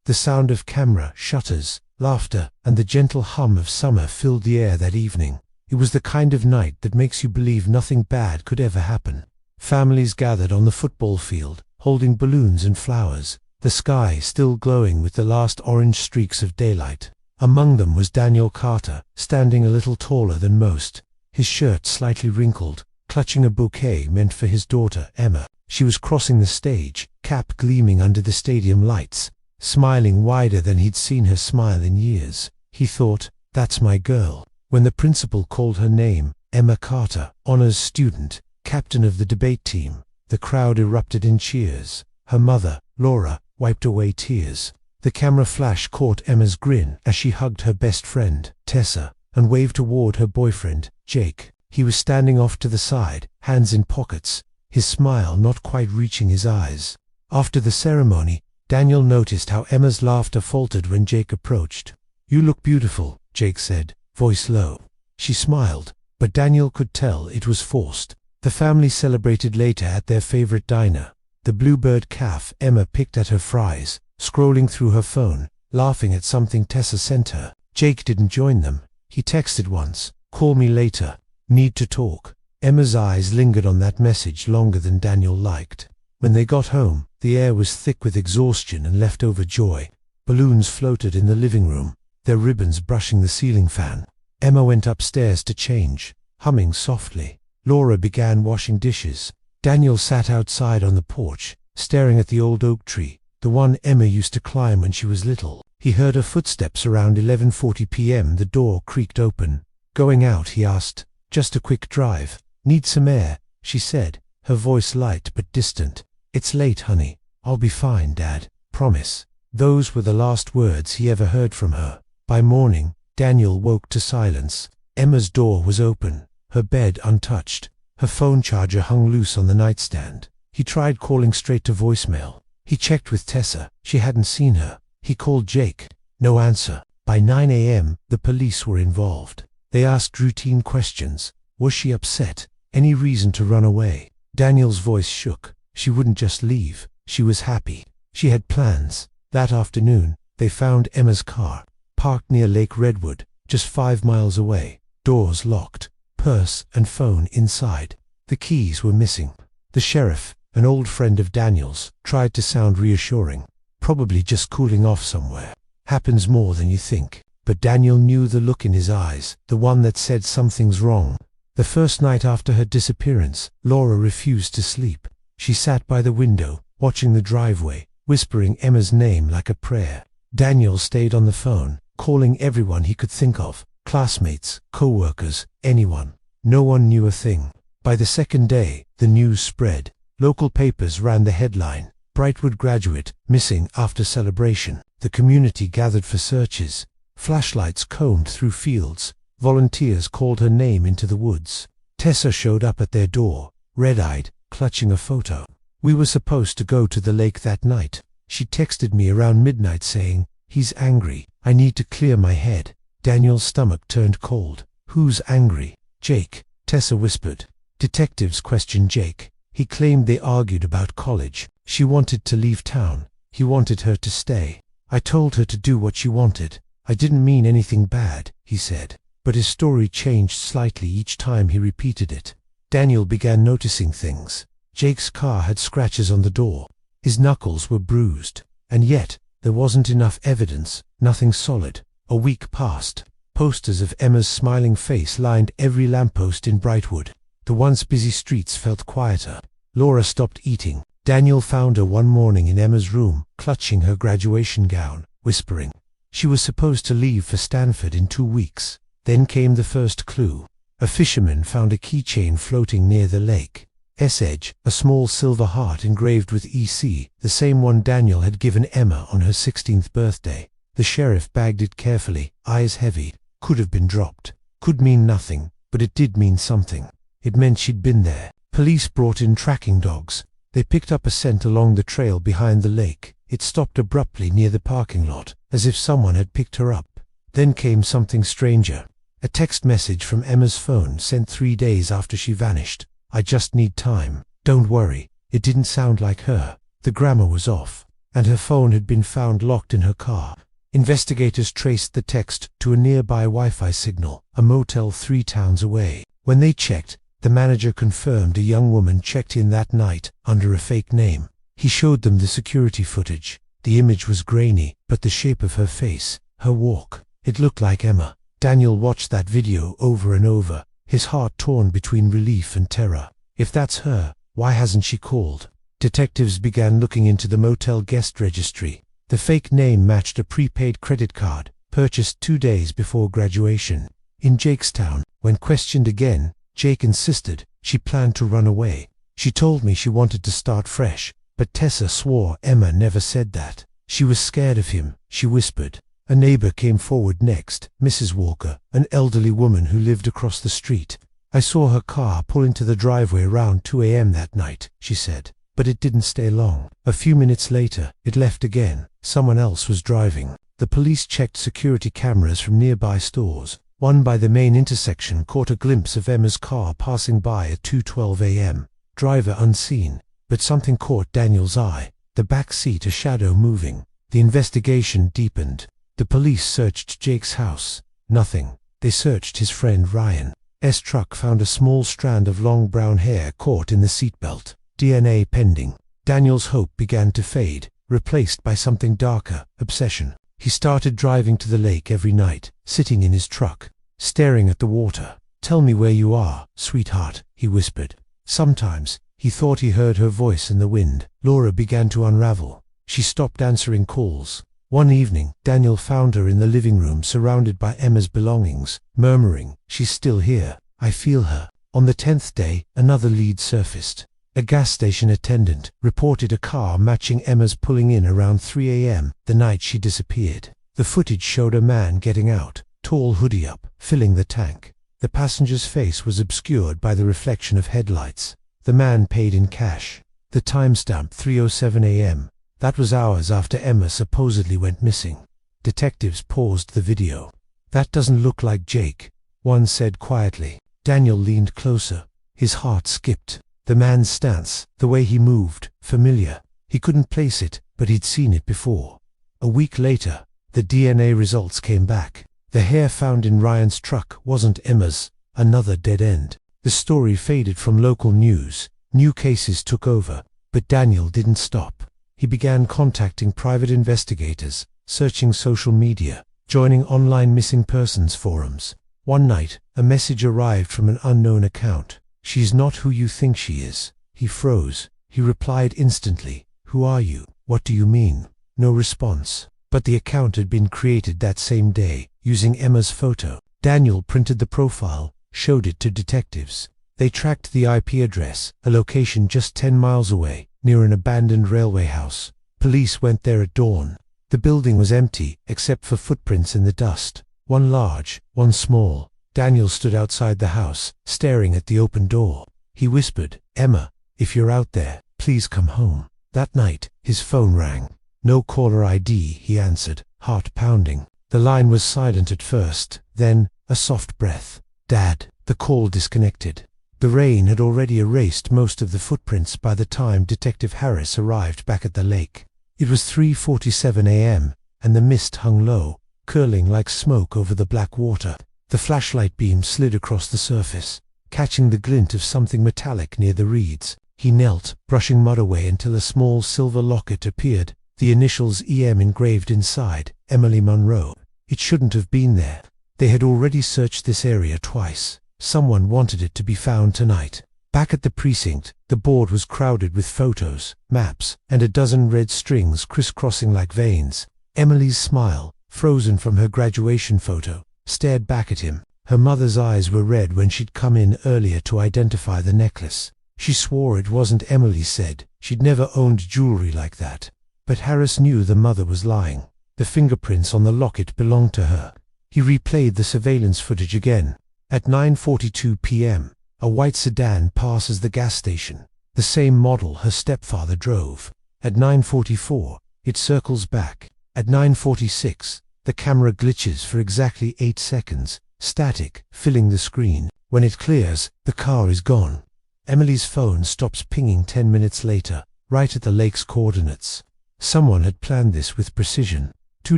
The sound of camera, shutters, laughter, and the gentle hum of summer filled the air that evening. It was the kind of night that makes you believe nothing bad could ever happen. Families gathered on the football field, holding balloons and flowers, the sky still glowing with the last orange streaks of daylight. Among them was Daniel Carter, standing a little taller than most, his shirt slightly wrinkled, clutching a bouquet meant for his daughter, Emma. She was crossing the stage, cap gleaming under the stadium lights, smiling wider than he'd seen her smile in years. He thought, "That's my girl." When the principal called her name, Emma Carter, honors student, captain of the debate team, the crowd erupted in cheers. Her mother, Laura, wiped away tears. The camera flash caught Emma's grin as she hugged her best friend, Tessa, and waved toward her boyfriend, Jake. He was standing off to the side, hands in pockets, his smile not quite reaching his eyes. After the ceremony, Daniel noticed how Emma's laughter faltered when Jake approached. "You look beautiful," Jake said, voice low. She smiled, but Daniel could tell it was forced. The family celebrated later at their favorite diner, the Bluebird Cafe. Emma picked at her fries, scrolling through her phone, laughing at something Tessa sent her. Jake didn't join them. He texted once, "Call me later. Need to talk." Emma's eyes lingered on that message longer than Daniel liked. When they got home, the air was thick with exhaustion and leftover joy. Balloons floated in the living room, their ribbons brushing the ceiling fan. Emma went upstairs to change, humming softly. Laura began washing dishes. Daniel sat outside on the porch, staring at the old oak tree, the one Emma used to climb when she was little. He heard her footsteps around 11:40 p.m. The door creaked open. Going out, he asked, "Just a quick drive." "Need some air," she said, her voice light but distant. "It's late, honey. I'll be fine, Dad. Promise." Those were the last words he ever heard from her. By morning, Daniel woke to silence. Emma's door was open, her bed untouched. Her phone charger hung loose on the nightstand. He tried calling straight to voicemail. He checked with Tessa. She hadn't seen her. He called Jake. No answer. By 9 a.m., the police were involved. They asked routine questions. Was she upset? Any reason to run away? Daniel's voice shook. She wouldn't just leave. She was happy. She had plans. That afternoon, they found Emma's car, parked near Lake Redwood, just 5 miles away. Doors locked, purse and phone inside. The keys were missing. The sheriff, an old friend of Daniel's, tried to sound reassuring. "Probably just cooling off somewhere. Happens more than you think." But Daniel knew the look in his eyes, the one that said something's wrong. The first night after her disappearance, Laura refused to sleep. She sat by the window, watching the driveway, whispering Emma's name like a prayer. Daniel stayed on the phone, calling everyone he could think of, classmates, co-workers, anyone. No one knew a thing. By the second day, the news spread. Local papers ran the headline, "Brightwood graduate, missing after celebration." The community gathered for searches. Flashlights combed through fields. Volunteers called her name into the woods. Tessa showed up at their door, red-eyed, clutching a photo. "We were supposed to go to the lake that night. She texted me around midnight saying, 'He's angry. I need to clear my head.'" Daniel's stomach turned cold. "Who's angry?" "Jake," Tessa whispered. Detectives questioned Jake. He claimed they argued about college. She wanted to leave town. He wanted her to stay. "I told her to do what she wanted. I didn't mean anything bad," he said. But his story changed slightly each time he repeated it. Daniel began noticing things. Jake's car had scratches on the door. His knuckles were bruised. And yet, there wasn't enough evidence, nothing solid. A week passed. Posters of Emma's smiling face lined every lamppost in Brightwood. The once busy streets felt quieter. Laura stopped eating. Daniel found her one morning in Emma's room, clutching her graduation gown, whispering. She was supposed to leave for Stanford in 2 weeks. Then came the first clue. A fisherman found a keychain floating near the lake. S-Edge, a small silver heart engraved with EC, the same one Daniel had given Emma on her 16th birthday. The sheriff bagged it carefully, eyes heavy. Could have been dropped. Could mean nothing, but it did mean something. It meant she'd been there. Police brought in tracking dogs. They picked up a scent along the trail behind the lake. It stopped abruptly near the parking lot, as if someone had picked her up. Then came something stranger. A text message from Emma's phone sent 3 days after she vanished. "I just need time. Don't worry." It didn't sound like her. The grammar was off. and her phone had been found locked in her car. Investigators traced the text to a nearby Wi-Fi signal, a motel 3 towns away. When they checked, the manager confirmed a young woman checked in that night under a fake name. He showed them the security footage. The image was grainy, but the shape of her face, her walk, it looked like Emma. Daniel watched that video over and over, his heart torn between relief and terror. If that's her, why hasn't she called? Detectives began looking into the motel guest registry. The fake name matched a prepaid credit card, purchased 2 days before graduation. In Jakestown, when questioned again, Jake insisted she planned to run away. She told me she wanted to start fresh, but Tessa swore Emma never said that. She was scared of him, she whispered. A neighbor came forward next, Mrs. Walker, an elderly woman who lived across the street. I saw her car pull into the driveway around 2 a.m. that night, she said, but it didn't stay long. A few minutes later, it left again. Someone else was driving. The police checked security cameras from nearby stores. One by the main intersection caught a glimpse of Emma's car passing by at 2:12 a.m. Driver unseen, but something caught Daniel's eye. The back seat, a shadow moving. The investigation deepened. The police searched Jake's house. Nothing. They searched his friend Ryan's truck, found a small strand of long brown hair caught in the seatbelt. DNA pending. Daniel's hope began to fade, replaced by something darker, obsession. He started driving to the lake every night, sitting in his truck, staring at the water. "Tell me where you are, sweetheart," he whispered. Sometimes, he thought he heard her voice in the wind. Laura began to unravel. She stopped answering calls. One evening, Daniel found her in the living room surrounded by Emma's belongings, murmuring, "She's still here. I feel her." On the 10th day, another lead surfaced. A gas station attendant reported a car matching Emma's pulling in around 3 a.m. the night she disappeared. The footage showed a man getting out, tall, hoodie up, filling the tank. The passenger's face was obscured by the reflection of headlights. The man paid in cash. The timestamp 3:07 a.m. That was hours after Emma supposedly went missing. Detectives paused the video. "That doesn't look like Jake," one said quietly. Daniel leaned closer. His heart skipped. The man's stance, the way he moved, familiar. He couldn't place it, but he'd seen it before. A week later, the DNA results came back. The hair found in Ryan's truck wasn't Emma's. Another dead end. The story faded from local news. New cases took over, but Daniel didn't stop. He began contacting private investigators, searching social media, joining online missing persons forums. One night, a message arrived from an unknown account. "She's not who you think she is." He froze. He replied instantly, "Who are you? What do you mean?" No response. But the account had been created that same day, using Emma's photo. Daniel printed the profile, showed it to detectives. They tracked the IP address, a location just 10 miles away, near an abandoned railway house. Police went there at dawn. The building was empty, except for footprints in the dust. One large, one small. Daniel stood outside the house, staring at the open door. He whispered, "Emma, if you're out there, please come home." That night, his phone rang. "No caller ID," he answered, heart pounding. The line was silent at first, then, a soft breath. "Dad." The call disconnected. The rain had already erased most of the footprints by the time Detective Harris arrived back at the lake. It was 3:47 a.m., and the mist hung low, curling like smoke over the black water. The flashlight beam slid across the surface, catching the glint of something metallic near the reeds. He knelt, brushing mud away until a small silver locket appeared, the initials EM engraved inside, Emily Monroe. It shouldn't have been there. They had already searched this area twice. Someone wanted it to be found tonight. Back at the precinct, the board was crowded with photos, maps, and a dozen red strings crisscrossing like veins. Emily's smile, frozen from her graduation photo, stared back at him. Her mother's eyes were red when she'd come in earlier to identify the necklace. She swore it wasn't, Emily said. She'd never owned jewelry like that. But Harris knew the mother was lying. The fingerprints on the locket belonged to her. He replayed the surveillance footage again. At 9:42 p.m., a white sedan passes the gas station, the same model her stepfather drove. At 9:44, it circles back. At 9:46, the camera glitches for exactly 8 seconds, static, filling the screen. When it clears, the car is gone. Emily's phone stops pinging 10 minutes later, right at the lake's coordinates. Someone had planned this with precision. 2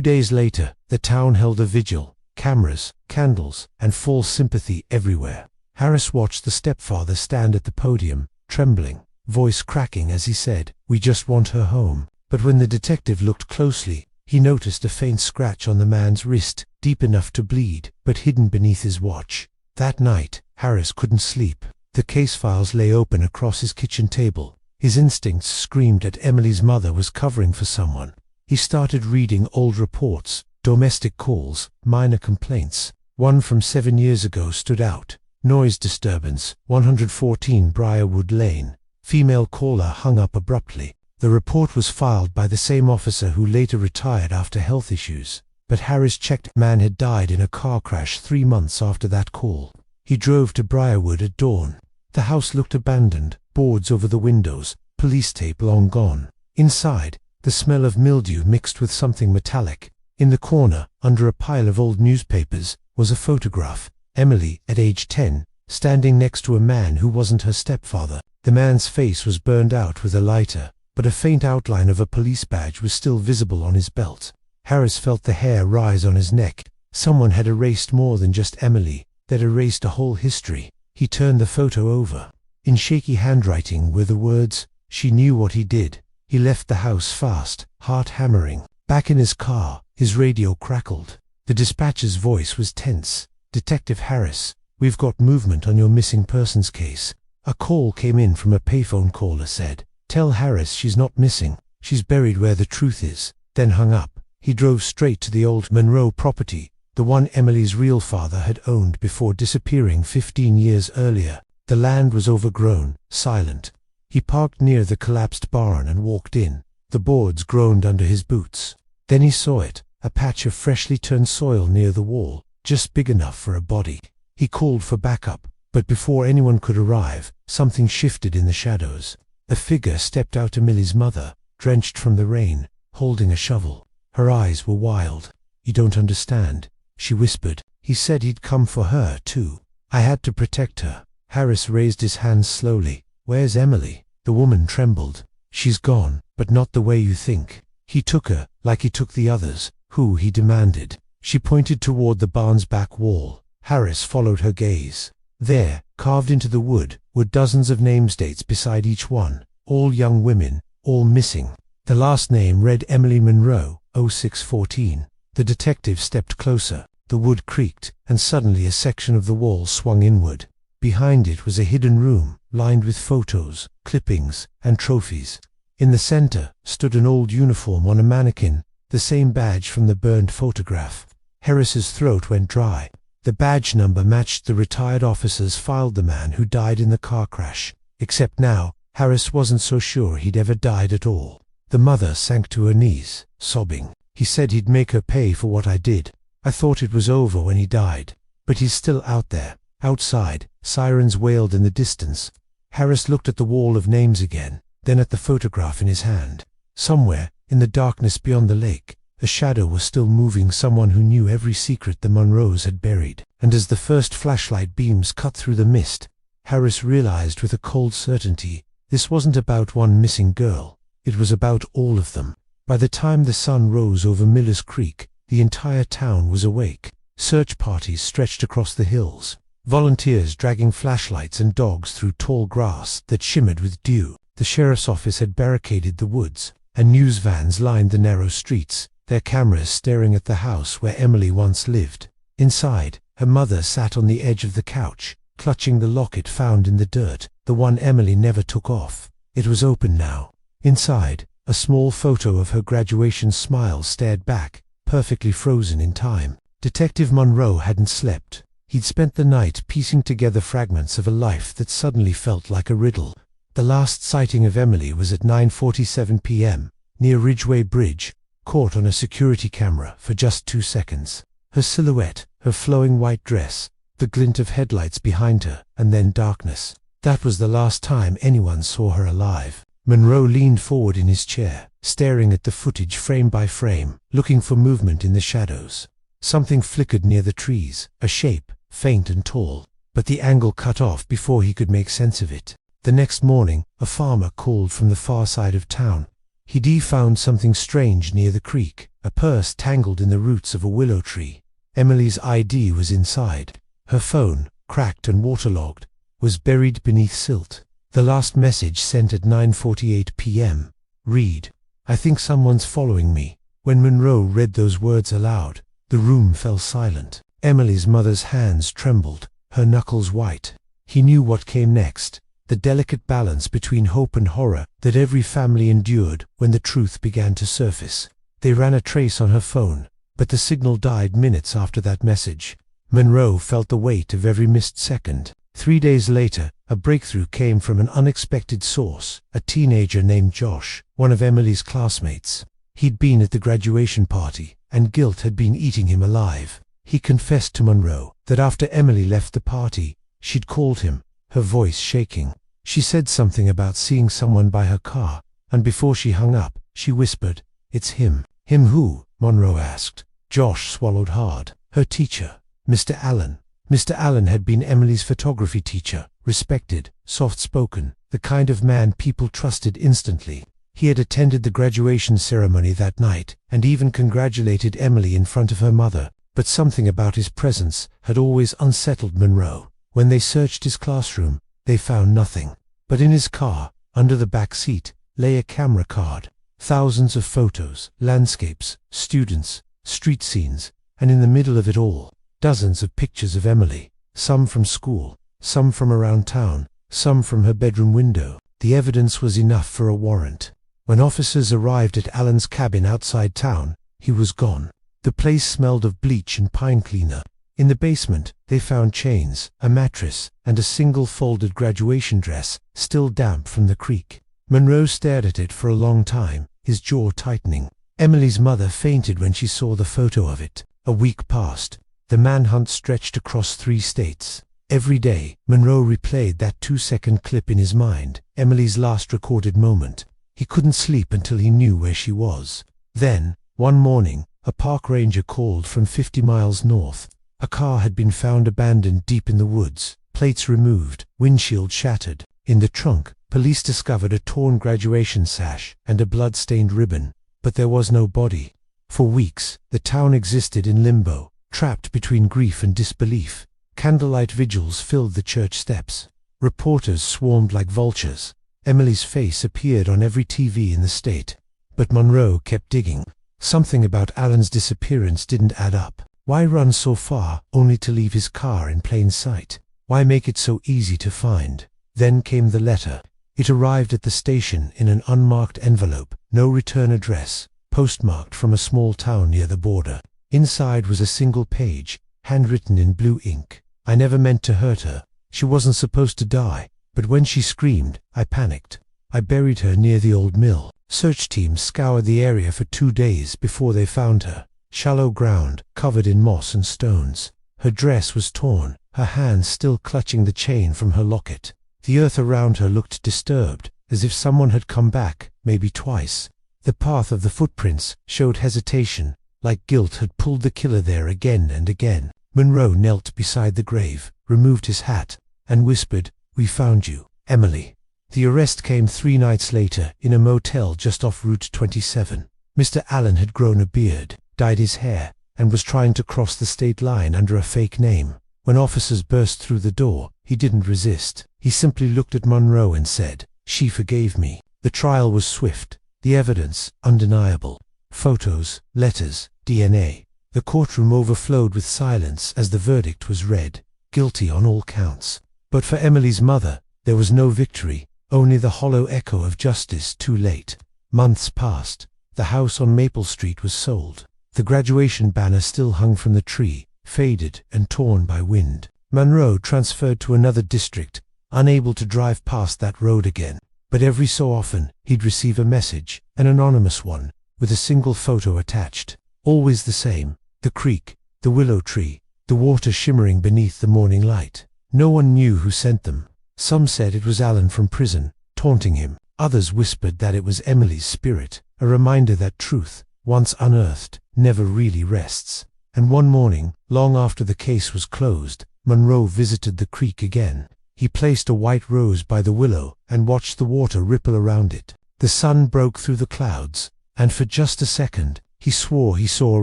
days later, the town held a vigil. Cameras, candles, and false sympathy everywhere. Harris watched the stepfather stand at the podium, trembling, voice cracking as he said, "We just want her home." But when the detective looked closely, he noticed a faint scratch on the man's wrist, deep enough to bleed, but hidden beneath his watch. That night, Harris couldn't sleep. The case files lay open across his kitchen table. His instincts screamed that Emily's mother was covering for someone. He started reading old reports, domestic calls, minor complaints. One from 7 years ago stood out. Noise disturbance, 114 Briarwood Lane. Female caller hung up abruptly. The report was filed by the same officer who later retired after health issues. But Harris checked. Man had died in a car crash 3 months after that call. He drove to Briarwood at dawn. The house looked abandoned, boards over the windows, police tape long gone. Inside, the smell of mildew mixed with something metallic. In the corner, under a pile of old newspapers, was a photograph. Emily, at age 10, standing next to a man who wasn't her stepfather. The man's face was burned out with a lighter, but a faint outline of a police badge was still visible on his belt. Harris felt the hair rise on his neck. Someone had erased more than just Emily. They'd erased a whole history. He turned the photo over. In shaky handwriting were the words, "She knew what he did." He left the house fast, heart hammering. Back in his car, his radio crackled. The dispatcher's voice was tense. "Detective Harris, we've got movement on your missing persons case." A call came in from a payphone caller said, "Tell Harris she's not missing. She's buried where the truth is." Then hung up. He drove straight to the old Monroe property, the one Emily's real father had owned before disappearing 15 years earlier. The land was overgrown, silent. He parked near the collapsed barn and walked in. The boards groaned under his boots. Then he saw it, a patch of freshly turned soil near the wall, just big enough for a body. He called for backup, but before anyone could arrive, something shifted in the shadows. A figure stepped out. Emily's mother, drenched from the rain, holding a shovel. Her eyes were wild. "You don't understand," she whispered. "He said he'd come for her, too. I had to protect her." Harris raised his hands slowly. "Where's Emily?" The woman trembled. "She's gone, but not the way you think. He took her, like he took the others." "Who?" he demanded. She pointed toward the barn's back wall. Harris followed her gaze. There, carved into the wood, were dozens of namesdates beside each one, all young women, all missing. The last name read Emily Monroe, 0614. The detective stepped closer. The wood creaked, and suddenly a section of the wall swung inward. Behind it was a hidden room, lined with photos, clippings, and trophies. In the center stood an old uniform on a mannequin, the same badge from the burned photograph. Harris's throat went dry. The badge number matched the retired officer's filed the man who died in the car crash. Except now, Harris wasn't so sure he'd ever died at all. The mother sank to her knees, sobbing. "He said he'd make her pay for what I did. I thought it was over when he died. But he's still out there." Outside, sirens wailed in the distance. Harris looked at the wall of names again, then at the photograph in his hand. Somewhere, in the darkness beyond the lake, a shadow was still moving, someone who knew every secret the Monroes had buried. And as the first flashlight beams cut through the mist, Harris realized with a cold certainty, this wasn't about one missing girl. It was about all of them. By the time the sun rose over Miller's Creek, the entire town was awake. Search parties stretched across the hills. Volunteers dragging flashlights and dogs through tall grass that shimmered with dew. The sheriff's office had barricaded the woods, and news vans lined the narrow streets, their cameras staring at the house where Emily once lived. Inside, her mother sat on the edge of the couch, clutching the locket found in the dirt, the one Emily never took off. It was open now. Inside, a small photo of her graduation smile stared back, perfectly frozen in time. Detective Monroe hadn't slept. He'd spent the night piecing together fragments of a life that suddenly felt like a riddle. The last sighting of Emily was at 9:47 p.m., near Ridgeway Bridge, caught on a security camera for just 2 seconds. Her silhouette, her flowing white dress, the glint of headlights behind her, and then darkness. That was the last time anyone saw her alive. Monroe leaned forward in his chair, staring at the footage frame by frame, looking for movement in the shadows. Something flickered near the trees, a shape, faint and tall, but the angle cut off before he could make sense of it. The next morning, a farmer called from the far side of town. He'd found something strange near the creek, a purse tangled in the roots of a willow tree. Emily's ID was inside. Her phone, cracked and waterlogged, was buried beneath silt. The last message sent at 9:48 p.m. Read, "I think someone's following me." When Monroe read those words aloud, the room fell silent. Emily's mother's hands trembled, her knuckles white. He knew what came next, the delicate balance between hope and horror that every family endured when the truth began to surface. They ran a trace on her phone, but the signal died minutes after that message. Monroe felt the weight of every missed second. 3 days later, a breakthrough came from an unexpected source, a teenager named Josh, one of Emily's classmates. He'd been at the graduation party, and guilt had been eating him alive. He confessed to Monroe that after Emily left the party, she'd called him, her voice shaking. She said something about seeing someone by her car, and before she hung up, she whispered, "It's him." "Him who?" Monroe asked. Josh swallowed hard. "Her teacher, Mr. Allen." Mr. Allen had been Emily's photography teacher, respected, soft-spoken, the kind of man people trusted instantly. He had attended the graduation ceremony that night, and even congratulated Emily in front of her mother, but something about his presence had always unsettled Monroe. When they searched his classroom, they found nothing. But in his car, under the back seat, lay a camera card. Thousands of photos, landscapes, students, street scenes, and in the middle of it all, dozens of pictures of Emily, some from school, some from around town, some from her bedroom window. The evidence was enough for a warrant. When officers arrived at Allen's cabin outside town, he was gone. The place smelled of bleach and pine cleaner. In the basement, they found chains, a mattress, and a single folded graduation dress, still damp from the creek. Monroe stared at it for a long time, his jaw tightening. Emily's mother fainted when she saw the photo of it. A week passed. The manhunt stretched across 3 states. Every day, Monroe replayed that 2-second clip in his mind, Emily's last recorded moment. He couldn't sleep until he knew where she was. Then, one morning, a park ranger called from 50 miles north. A car had been found abandoned deep in the woods, plates removed, windshield shattered. In the trunk, police discovered a torn graduation sash and a blood-stained ribbon, but there was no body. For weeks, the town existed in limbo, trapped between grief and disbelief. Candlelight vigils filled the church steps. Reporters swarmed like vultures. Emily's face appeared on every TV in the state. But Monroe kept digging. Something about Allen's disappearance didn't add up. Why run so far, only to leave his car in plain sight? Why make it so easy to find? Then came the letter. It arrived at the station in an unmarked envelope, no return address, postmarked from a small town near the border. Inside was a single page, handwritten in blue ink. "I never meant to hurt her. She wasn't supposed to die. But when she screamed, I panicked. I buried her near the old mill." Search teams scoured the area for 2 days before they found her. Shallow ground, covered in moss and stones. Her dress was torn, her hands still clutching the chain from her locket. The earth around her looked disturbed, as if someone had come back, maybe twice. The path of the footprints showed hesitation, like guilt had pulled the killer there again and again. Monroe knelt beside the grave, removed his hat, and whispered, "We found you, Emily." The arrest came 3 nights later in a motel just off Route 27. Mr. Allen had grown a beard, dyed his hair, and was trying to cross the state line under a fake name. When officers burst through the door, he didn't resist. He simply looked at Monroe and said, "She forgave me." The trial was swift, the evidence undeniable. Photos, letters, DNA. The courtroom overflowed with silence as the verdict was read, guilty on all counts. But for Emily's mother, there was no victory, only the hollow echo of justice too late. Months passed. The house on Maple Street was sold. The graduation banner still hung from the tree, faded and torn by wind. Monroe transferred to another district, unable to drive past that road again. But every so often, he'd receive a message, an anonymous one, with a single photo attached. Always the same: the creek, the willow tree, the water shimmering beneath the morning light. No one knew who sent them. Some said it was Allen from prison, taunting him. Others whispered that it was Emily's spirit, a reminder that truth, once unearthed, never really rests. And one morning, long after the case was closed, Monroe visited the creek again. He placed a white rose by the willow and watched the water ripple around it. The sun broke through the clouds, and for just a second, he swore he saw a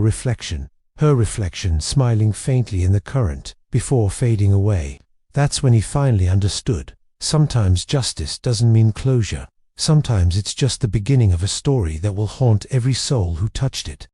reflection, her reflection smiling faintly in the current, before fading away. That's when he finally understood. Sometimes justice doesn't mean closure. Sometimes it's just the beginning of a story that will haunt every soul who touched it.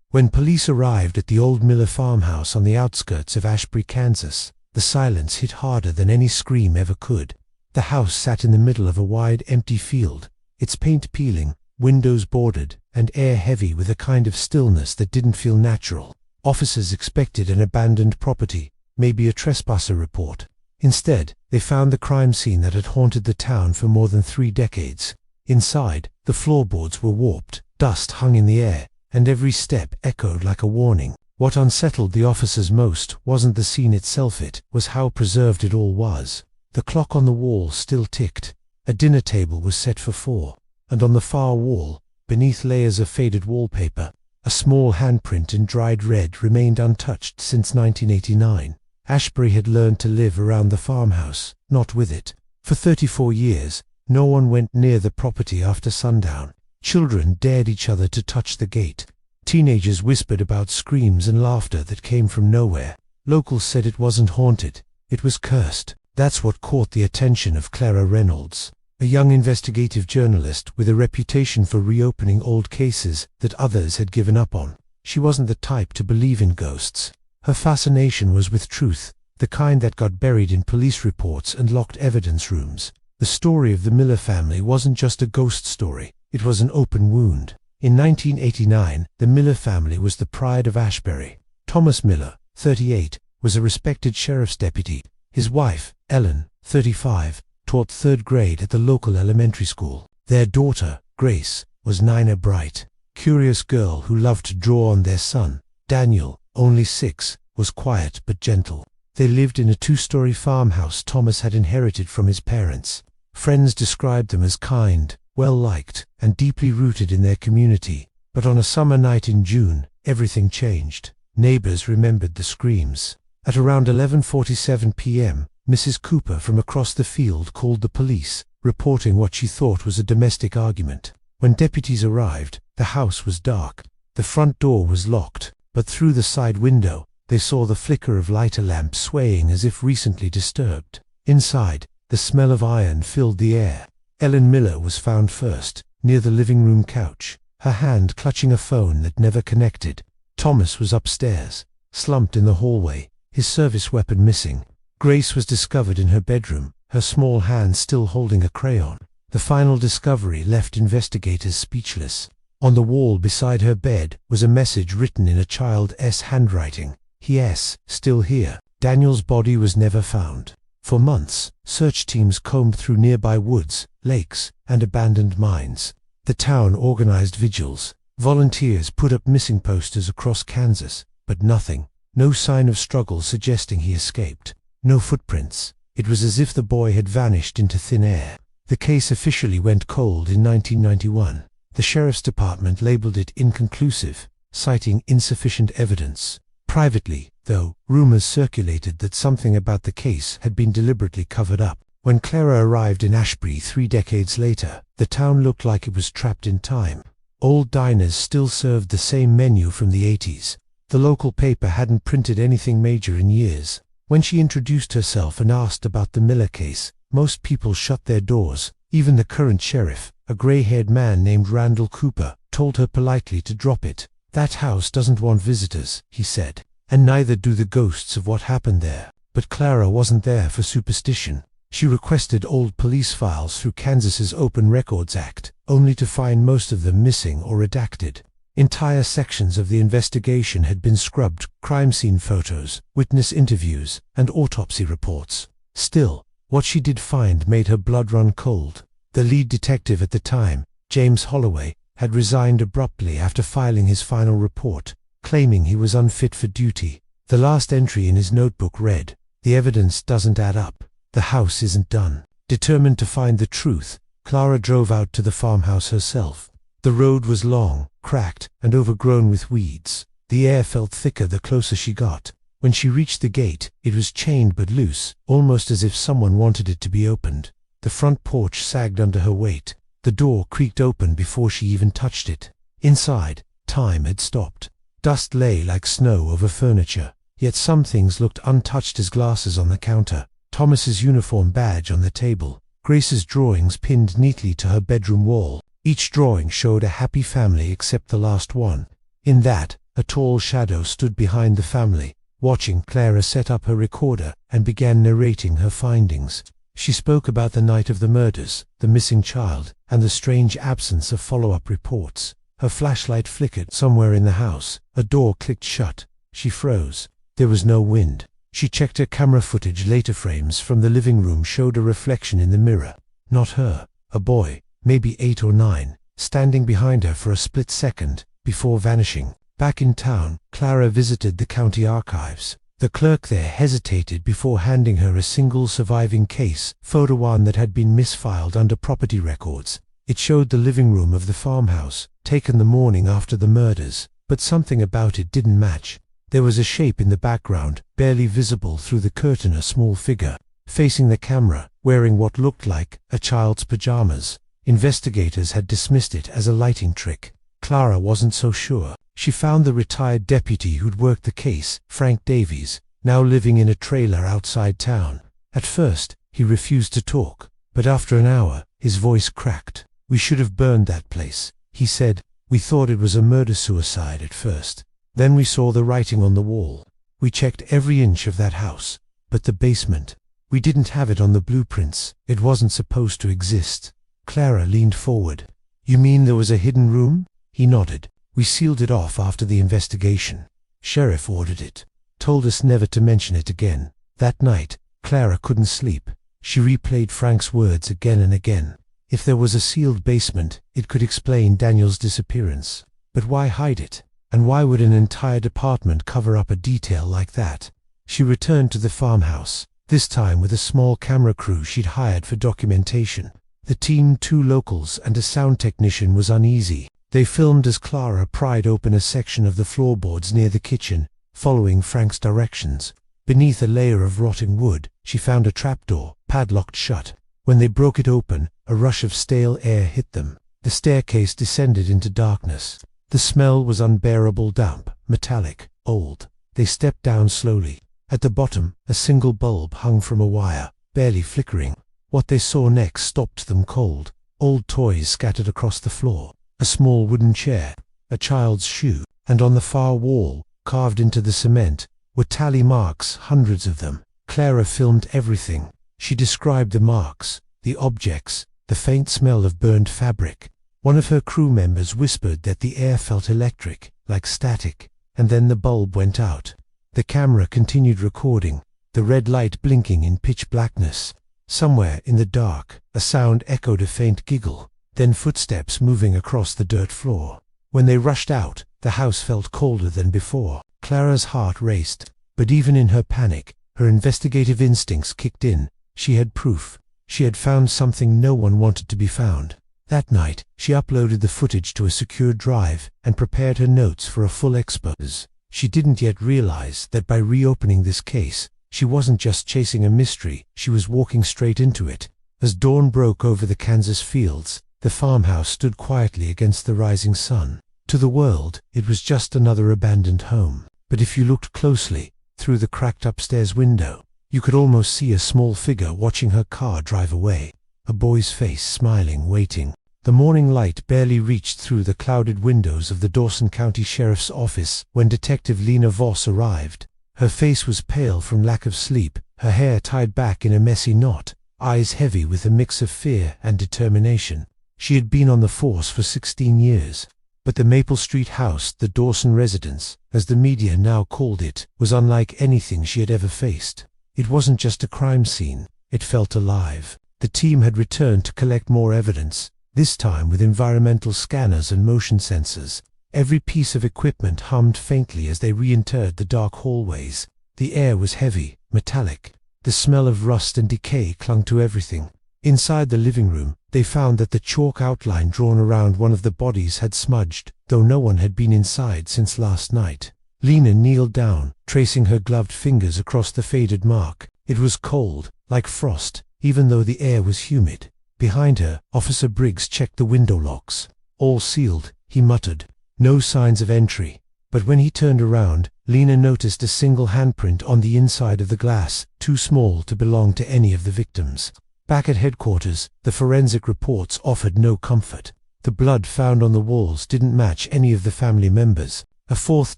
When police arrived at the old Miller farmhouse on the outskirts of Ashbury, Kansas, the silence hit harder than any scream ever could. The house sat in the middle of a wide, empty field, its paint peeling, windows boarded, and air heavy with a kind of stillness that didn't feel natural. Officers expected an abandoned property, maybe a trespasser report. Instead, they found the crime scene that had haunted the town for more than 3 decades. Inside, the floorboards were warped, dust hung in the air, and every step echoed like a warning. What unsettled the officers most wasn't the scene itself, it was how preserved it all was. The clock on the wall still ticked. A dinner table was set for 4, and on the far wall, beneath layers of faded wallpaper, a small handprint in dried red remained untouched since 1989. Ashbury had learned to live around the farmhouse, not with it. For 34 years, no one went near the property after sundown. Children dared each other to touch the gate. Teenagers whispered about screams and laughter that came from nowhere. Locals said it wasn't haunted, it was cursed. That's what caught the attention of Clara Reynolds, a young investigative journalist with a reputation for reopening old cases that others had given up on. She wasn't the type to believe in ghosts. Her fascination was with truth, the kind that got buried in police reports and locked evidence rooms. The story of the Miller family wasn't just a ghost story, it was an open wound. In 1989, the Miller family was the pride of Ashbury. Thomas Miller, 38, was a respected sheriff's deputy. His wife, Ellen, 35, taught 3rd grade at the local elementary school. Their daughter, Grace, was 9, a bright, curious girl who loved to draw on their son. Daniel, only 6, was quiet but gentle. They lived in a 2-story farmhouse Thomas had inherited from his parents. Friends described them as kind, well-liked, and deeply rooted in their community. But on a summer night in June, everything changed. Neighbors remembered the screams. At around 11:47 p.m., Mrs. Cooper from across the field called the police, reporting what she thought was a domestic argument. When deputies arrived, the house was dark. The front door was locked, but through the side window, they saw the flicker of lighter lamps swaying as if recently disturbed. Inside, the smell of iron filled the air. Ellen Miller was found first, near the living room couch, her hand clutching a phone that never connected. Thomas was upstairs, slumped in the hallway, his service weapon missing. Grace was discovered in her bedroom, her small hand still holding a crayon. The final discovery left investigators speechless. On the wall beside her bed was a message written in a child's handwriting. P.S. Still here. Daniel's body was never found. For months, search teams combed through nearby woods, lakes, and abandoned mines. The town organized vigils. Volunteers put up missing posters across Kansas, but nothing. No sign of struggle suggesting he escaped. No footprints. It was as if the boy had vanished into thin air. The case officially went cold in 1991. The sheriff's department labeled it inconclusive, citing insufficient evidence. Privately, though, rumors circulated that something about the case had been deliberately covered up. When Clara arrived in Ashbury 3 decades later, the town looked like it was trapped in time. Old diners still served the same menu from the 80s. The local paper hadn't printed anything major in years. When she introduced herself and asked about the Miller case, most people shut their doors. Even the current sheriff, a gray-haired man named Randall Cooper, told her politely to drop it. "That house doesn't want visitors," he said, "and neither do the ghosts of what happened there." But Clara wasn't there for superstition. She requested old police files through Kansas's Open Records Act, only to find most of them missing or redacted. Entire sections of the investigation had been scrubbed: crime scene photos, witness interviews, and autopsy reports. Still, what she did find made her blood run cold. The lead detective at the time, James Holloway, had resigned abruptly after filing his final report, claiming he was unfit for duty. The last entry in his notebook read, "The evidence doesn't add up. The house isn't done." Determined to find the truth, Clara drove out to the farmhouse herself. The road was long, cracked, and overgrown with weeds. The air felt thicker the closer she got. When she reached the gate, it was chained but loose, almost as if someone wanted it to be opened. The front porch sagged under her weight. The door creaked open before she even touched it. Inside, time had stopped. Dust lay like snow over furniture, yet some things looked untouched as glasses on the counter, Thomas's uniform badge on the table, Grace's drawings pinned neatly to her bedroom wall. Each drawing showed a happy family except the last one. In that, a tall shadow stood behind the family. Watching, Clara set up her recorder and began narrating her findings. She spoke about the night of the murders, the missing child, and the strange absence of follow-up reports. Her flashlight flickered somewhere in the house. A door clicked shut. She froze. There was no wind. She checked her camera footage. Later frames from the living room showed a reflection in the mirror. Not her. A boy, maybe 8 or 9, standing behind her for a split second, before vanishing. Back in town, Clara visited the county archives. The clerk there hesitated before handing her a single surviving case, photo one that had been misfiled under property records. It showed the living room of the farmhouse, taken the morning after the murders, but something about it didn't match. There was a shape in the background, barely visible through the curtain, a small figure, facing the camera, wearing what looked like a child's pajamas. Investigators had dismissed it as a lighting trick. Clara wasn't so sure. She found the retired deputy who'd worked the case, Frank Davies, now living in a trailer outside town. At first, he refused to talk, but after an hour, his voice cracked. "We should have burned that place," he said. "We thought it was a murder-suicide at first. Then we saw the writing on the wall. We checked every inch of that house, but the basement, we didn't have it on the blueprints. It wasn't supposed to exist." Clara leaned forward. "You mean there was a hidden room?" He nodded. "We sealed it off after the investigation. Sheriff ordered it. Told us never to mention it again." That night, Clara couldn't sleep. She replayed Frank's words again and again. If there was a sealed basement, it could explain Daniel's disappearance. But why hide it? And why would an entire department cover up a detail like that? She returned to the farmhouse, this time with a small camera crew she'd hired for documentation. The team, 2 locals and a sound technician, was uneasy. They filmed as Clara pried open a section of the floorboards near the kitchen, following Frank's directions. Beneath a layer of rotting wood, she found a trapdoor, padlocked shut. When they broke it open, a rush of stale air hit them. The staircase descended into darkness. The smell was unbearable, damp, metallic, old. They stepped down slowly. At the bottom, a single bulb hung from a wire, barely flickering. What they saw next stopped them cold. Old toys scattered across the floor. A small wooden chair, a child's shoe, and on the far wall, carved into the cement, were tally marks, hundreds of them. Clara filmed everything. She described the marks, the objects, the faint smell of burned fabric. One of her crew members whispered that the air felt electric, like static, and then the bulb went out. The camera continued recording, the red light blinking in pitch blackness. Somewhere in the dark, a sound echoed, a faint giggle. Then footsteps moving across the dirt floor. When they rushed out, the house felt colder than before. Clara's heart raced, but even in her panic, her investigative instincts kicked in. She had proof. She had found something no one wanted to be found. That night, she uploaded the footage to a secure drive and prepared her notes for a full expose. She didn't yet realize that by reopening this case, she wasn't just chasing a mystery, she was walking straight into it. As dawn broke over the Kansas fields, the farmhouse stood quietly against the rising sun. To the world, it was just another abandoned home. But if you looked closely, through the cracked upstairs window, you could almost see a small figure watching her car drive away. A boy's face, smiling, waiting. The morning light barely reached through the clouded windows of the Dawson County Sheriff's Office when Detective Lena Voss arrived. Her face was pale from lack of sleep, her hair tied back in a messy knot, eyes heavy with a mix of fear and determination. She had been on the force for 16 years. But the Maple Street house, the Dawson residence, as the media now called it, was unlike anything she had ever faced. It wasn't just a crime scene. It felt alive. The team had returned to collect more evidence, this time with environmental scanners and motion sensors. Every piece of equipment hummed faintly as they re-entered the dark hallways. The air was heavy, metallic. The smell of rust and decay clung to everything. Inside the living room, they found that the chalk outline drawn around one of the bodies had smudged, though no one had been inside since last night. Lena kneeled down, tracing her gloved fingers across the faded mark. It was cold, like frost, even though the air was humid. Behind her, Officer Briggs checked the window locks. All sealed, he muttered. No signs of entry. But when he turned around, Lena noticed a single handprint on the inside of the glass, too small to belong to any of the victims. Back at headquarters, the forensic reports offered no comfort. The blood found on the walls didn't match any of the family members. A fourth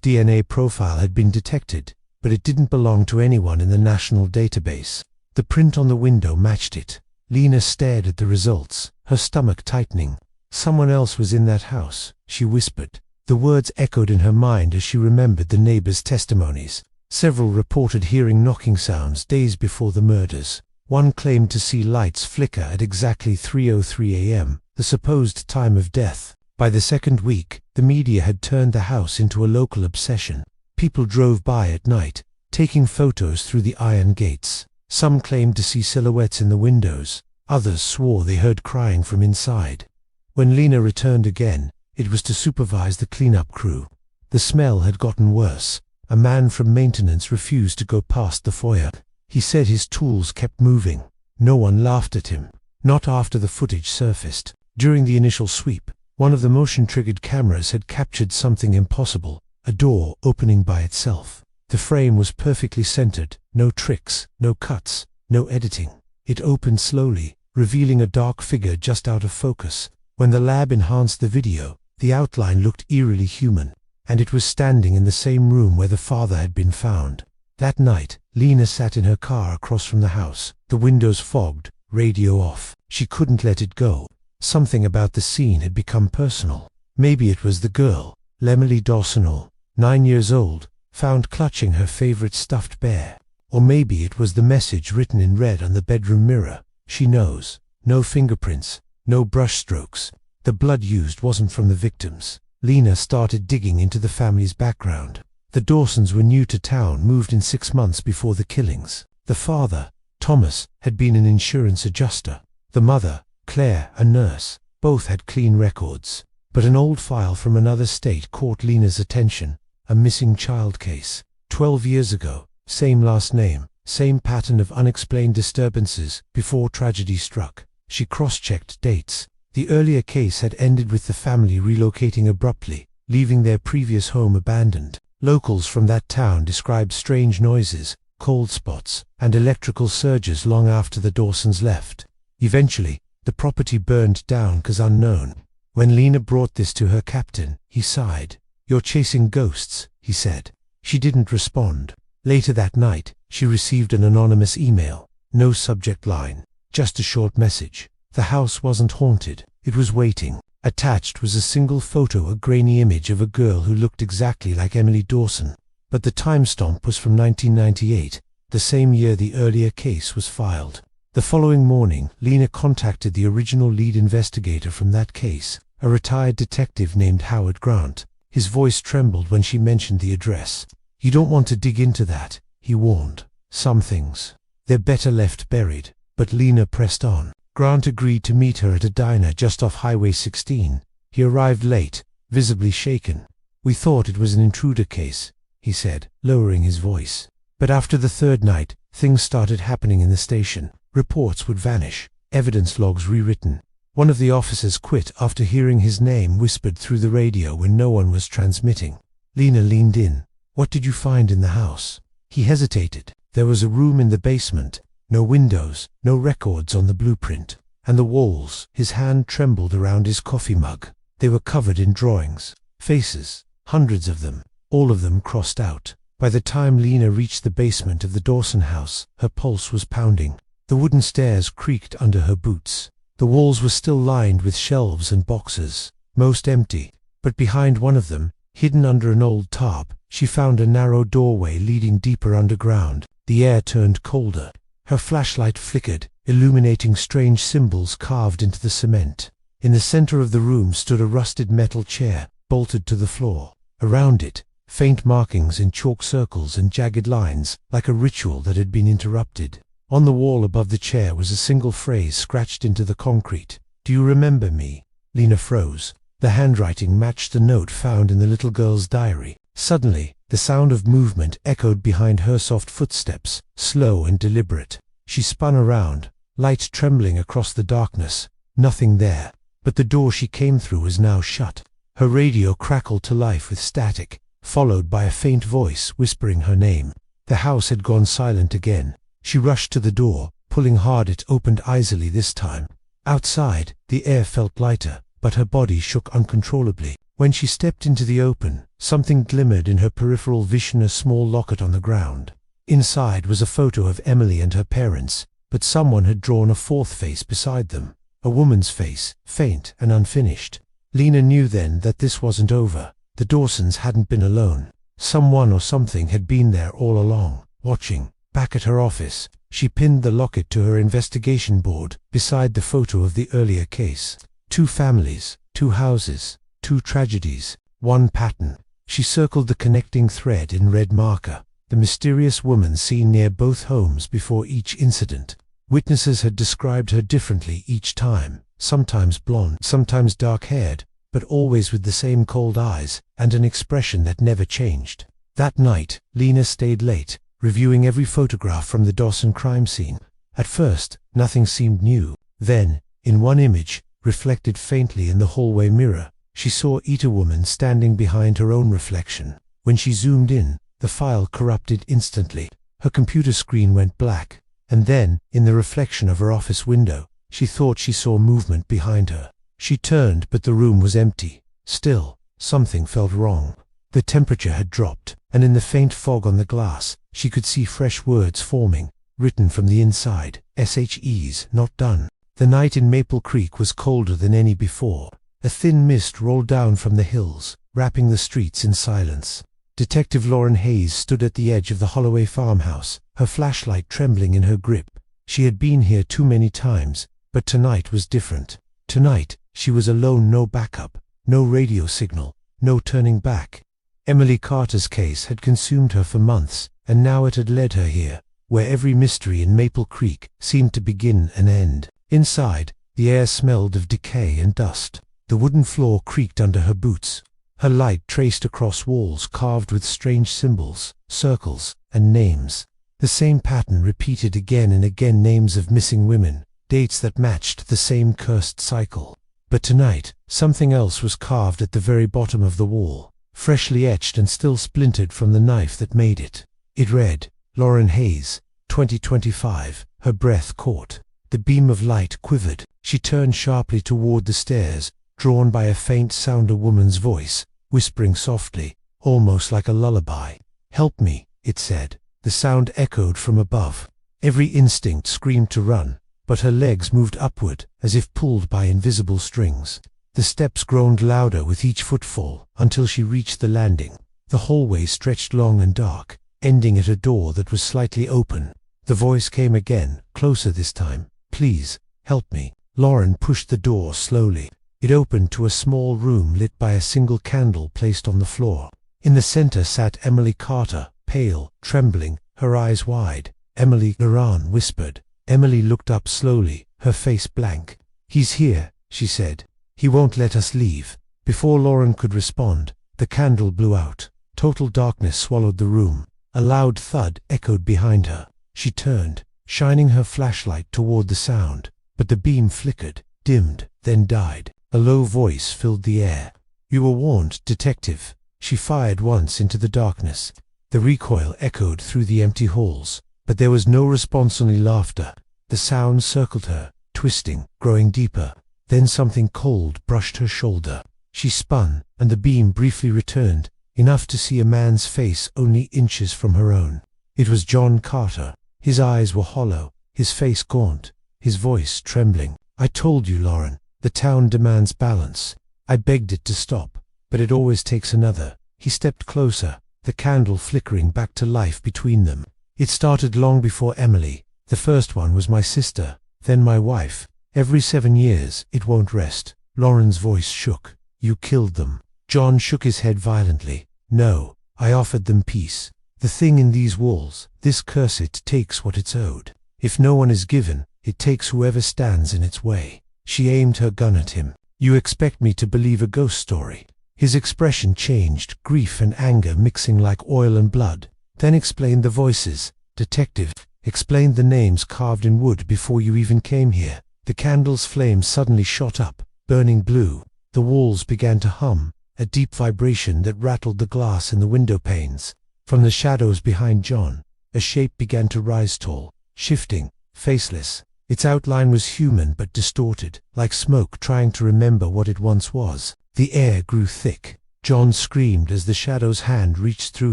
DNA profile had been detected, but it didn't belong to anyone in the national database. The print on the window matched it. Lena stared at the results, her stomach tightening. Someone else was in that house, she whispered. The words echoed in her mind as she remembered the neighbors' testimonies. Several reported hearing knocking sounds days before the murders. One claimed to see lights flicker at exactly 3:03 a.m., the supposed time of death. By the second week, the media had turned the house into a local obsession. People drove by at night, taking photos through the iron gates. Some claimed to see silhouettes in the windows. Others swore they heard crying from inside. When Lena returned again, it was to supervise the cleanup crew. The smell had gotten worse. A man from maintenance refused to go past the foyer. He said his tools kept moving. No one laughed at him. Not after the footage surfaced. During the initial sweep, one of the motion-triggered cameras had captured something impossible, a door opening by itself. The frame was perfectly centered, no tricks, no cuts, no editing. It opened slowly, revealing a dark figure just out of focus. When the lab enhanced the video, the outline looked eerily human, and it was standing in the same room where the father had been found. That night, Lena sat in her car across from the house, the windows fogged, radio off. She couldn't let it go. Something about the scene had become personal. Maybe it was the girl, Lemily Dawsonall, 9 years old, found clutching her favorite stuffed bear. Or maybe it was the message written in red on the bedroom mirror. She knows. No fingerprints, no brushstrokes. The blood used wasn't from the victims. Lena started digging into the family's background. The Dawsons were new to town, moved in 6 months before the killings. The father, Thomas, had been an insurance adjuster. The mother, Claire, a nurse. Both had clean records. But an old file from another state caught Lena's attention. A missing child case. 12 years ago. Same last name. Same pattern of unexplained disturbances before tragedy struck. She cross-checked dates. The earlier case had ended with the family relocating abruptly, leaving their previous home abandoned. Locals from that town described strange noises, cold spots, and electrical surges long after the Dawsons left. Eventually, the property burned down cause unknown. When Lena brought this to her captain, he sighed. "You're chasing ghosts," he said. She didn't respond. Later that night, she received an anonymous email. No subject line, just a short message. The house wasn't haunted, it was waiting. Attached was a single photo, a grainy image of a girl who looked exactly like Emily Dawson. But the timestamp was from 1998, the same year the earlier case was filed. The following morning, Lena contacted the original lead investigator from that case, a retired detective named Howard Grant. His voice trembled when she mentioned the address. "You don't want to dig into that," he warned. "Some things, they're better left buried." But Lena pressed on. Grant agreed to meet her at a diner just off Highway 16. He arrived late, visibly shaken. "We thought it was an intruder case," he said, lowering his voice. But after the third night, things started happening in the station. Reports would vanish, evidence logs rewritten. One of the officers quit after hearing his name whispered through the radio when no one was transmitting. Lena leaned in. "What did you find in the house?" He hesitated. There was a room in the basement. No windows, no records on the blueprint. And the walls, his hand trembled around his coffee mug. They were covered in drawings. Faces, hundreds of them, all of them crossed out. By the time Lena reached the basement of the Dawson house, her pulse was pounding. The wooden stairs creaked under her boots. The walls were still lined with shelves and boxes, most empty. But behind one of them, hidden under an old tarp, she found a narrow doorway leading deeper underground. The air turned colder. Her flashlight flickered, illuminating strange symbols carved into the cement. In the center of the room stood a rusted metal chair, bolted to the floor. Around it, faint markings in chalk circles and jagged lines, like a ritual that had been interrupted. On the wall above the chair was a single phrase scratched into the concrete. "Do you remember me?" Lena froze. The handwriting matched the note found in the little girl's diary. Suddenly, the sound of movement echoed behind her soft footsteps, slow and deliberate. She spun around, light trembling across the darkness. Nothing there, but the door she came through was now shut. Her radio crackled to life with static, followed by a faint voice whispering her name. The house had gone silent again. She rushed to the door, pulling hard. It opened easily this time. Outside, the air felt lighter, but her body shook uncontrollably. When she stepped into the open, something glimmered in her peripheral vision, a small locket on the ground. Inside was a photo of Emily and her parents, but someone had drawn a fourth face beside them. A woman's face, faint and unfinished. Lena knew then that this wasn't over. The Dawsons hadn't been alone. Someone or something had been there all along, watching. Back at her office, she pinned the locket to her investigation board, beside the photo of the earlier case. 2 families, 2 houses, 2 tragedies, 1 pattern. She circled the connecting thread in red marker. The mysterious woman seen near both homes before each incident. Witnesses had described her differently each time, sometimes blonde, sometimes dark-haired, but always with the same cold eyes and an expression that never changed. That night, Lena stayed late, reviewing every photograph from the Dawson crime scene. At first, nothing seemed new. Then, in one image, reflected faintly in the hallway mirror, she saw a woman standing behind her own reflection. When she zoomed in, the file corrupted instantly. Her computer screen went black, and then, in the reflection of her office window, she thought she saw movement behind her. She turned, but the room was empty. Still, something felt wrong. The temperature had dropped, and in the faint fog on the glass, she could see fresh words forming, written from the inside. SHE's not done. The night in Maple Creek was colder than any before. A thin mist rolled down from the hills, wrapping the streets in silence. Detective Lauren Hayes stood at the edge of the Holloway farmhouse, her flashlight trembling in her grip. She had been here too many times, but tonight was different. Tonight, she was alone, no backup, no radio signal, no turning back. Emily Carter's case had consumed her for months, and now it had led her here, where every mystery in Maple Creek seemed to begin and end. Inside, the air smelled of decay and dust. The wooden floor creaked under her boots. Her light traced across walls carved with strange symbols, circles, and names. The same pattern repeated again and again, names of missing women, dates that matched the same cursed cycle. But tonight, something else was carved at the very bottom of the wall, freshly etched and still splintered from the knife that made it. It read, Lauren Hayes, 2025. Her breath caught. The beam of light quivered. She turned sharply toward the stairs, drawn by a faint sound, a woman's voice, whispering softly, almost like a lullaby. Help me, it said. The sound echoed from above. Every instinct screamed to run, but her legs moved upward, as if pulled by invisible strings. The steps groaned louder with each footfall, until she reached the landing. The hallway stretched long and dark, ending at a door that was slightly open. The voice came again, closer this time. Please, help me. Lauren pushed the door slowly. It opened to a small room lit by a single candle placed on the floor. In the center sat Emily Carter, pale, trembling, her eyes wide. Emily, Lauren whispered. Emily looked up slowly, her face blank. He's here, she said. He won't let us leave. Before Lauren could respond, the candle blew out. Total darkness swallowed the room. A loud thud echoed behind her. She turned, shining her flashlight toward the sound, but the beam flickered, dimmed, then died. A low voice filled the air. You were warned, detective. She fired once into the darkness. The recoil echoed through the empty halls, but there was no response, only laughter. The sound circled her, twisting, growing deeper. Then something cold brushed her shoulder. She spun, and the beam briefly returned, enough to see a man's face only inches from her own. It was John Carter. His eyes were hollow, his face gaunt, his voice trembling. I told you, Lauren. The town demands balance. I begged it to stop, but it always takes another. He stepped closer, the candle flickering back to life between them. It started long before Emily. The first one was my sister, then my wife. Every 7 years, it won't rest. Lauren's voice shook. You killed them. John shook his head violently. No, I offered them peace. The thing in these walls, this curse, it takes what it's owed. If no one is given, it takes whoever stands in its way. She aimed her gun at him. You expect me to believe a ghost story? His expression changed, grief and anger mixing like oil and blood. Then explained the voices. Detective, explained the names carved in wood before you even came here. The candle's flame suddenly shot up, burning blue. The walls began to hum, a deep vibration that rattled the glass in the window panes. From the shadows behind John, a shape began to rise tall, shifting, faceless. Its outline was human but distorted, like smoke trying to remember what it once was. The air grew thick. John screamed as the shadow's hand reached through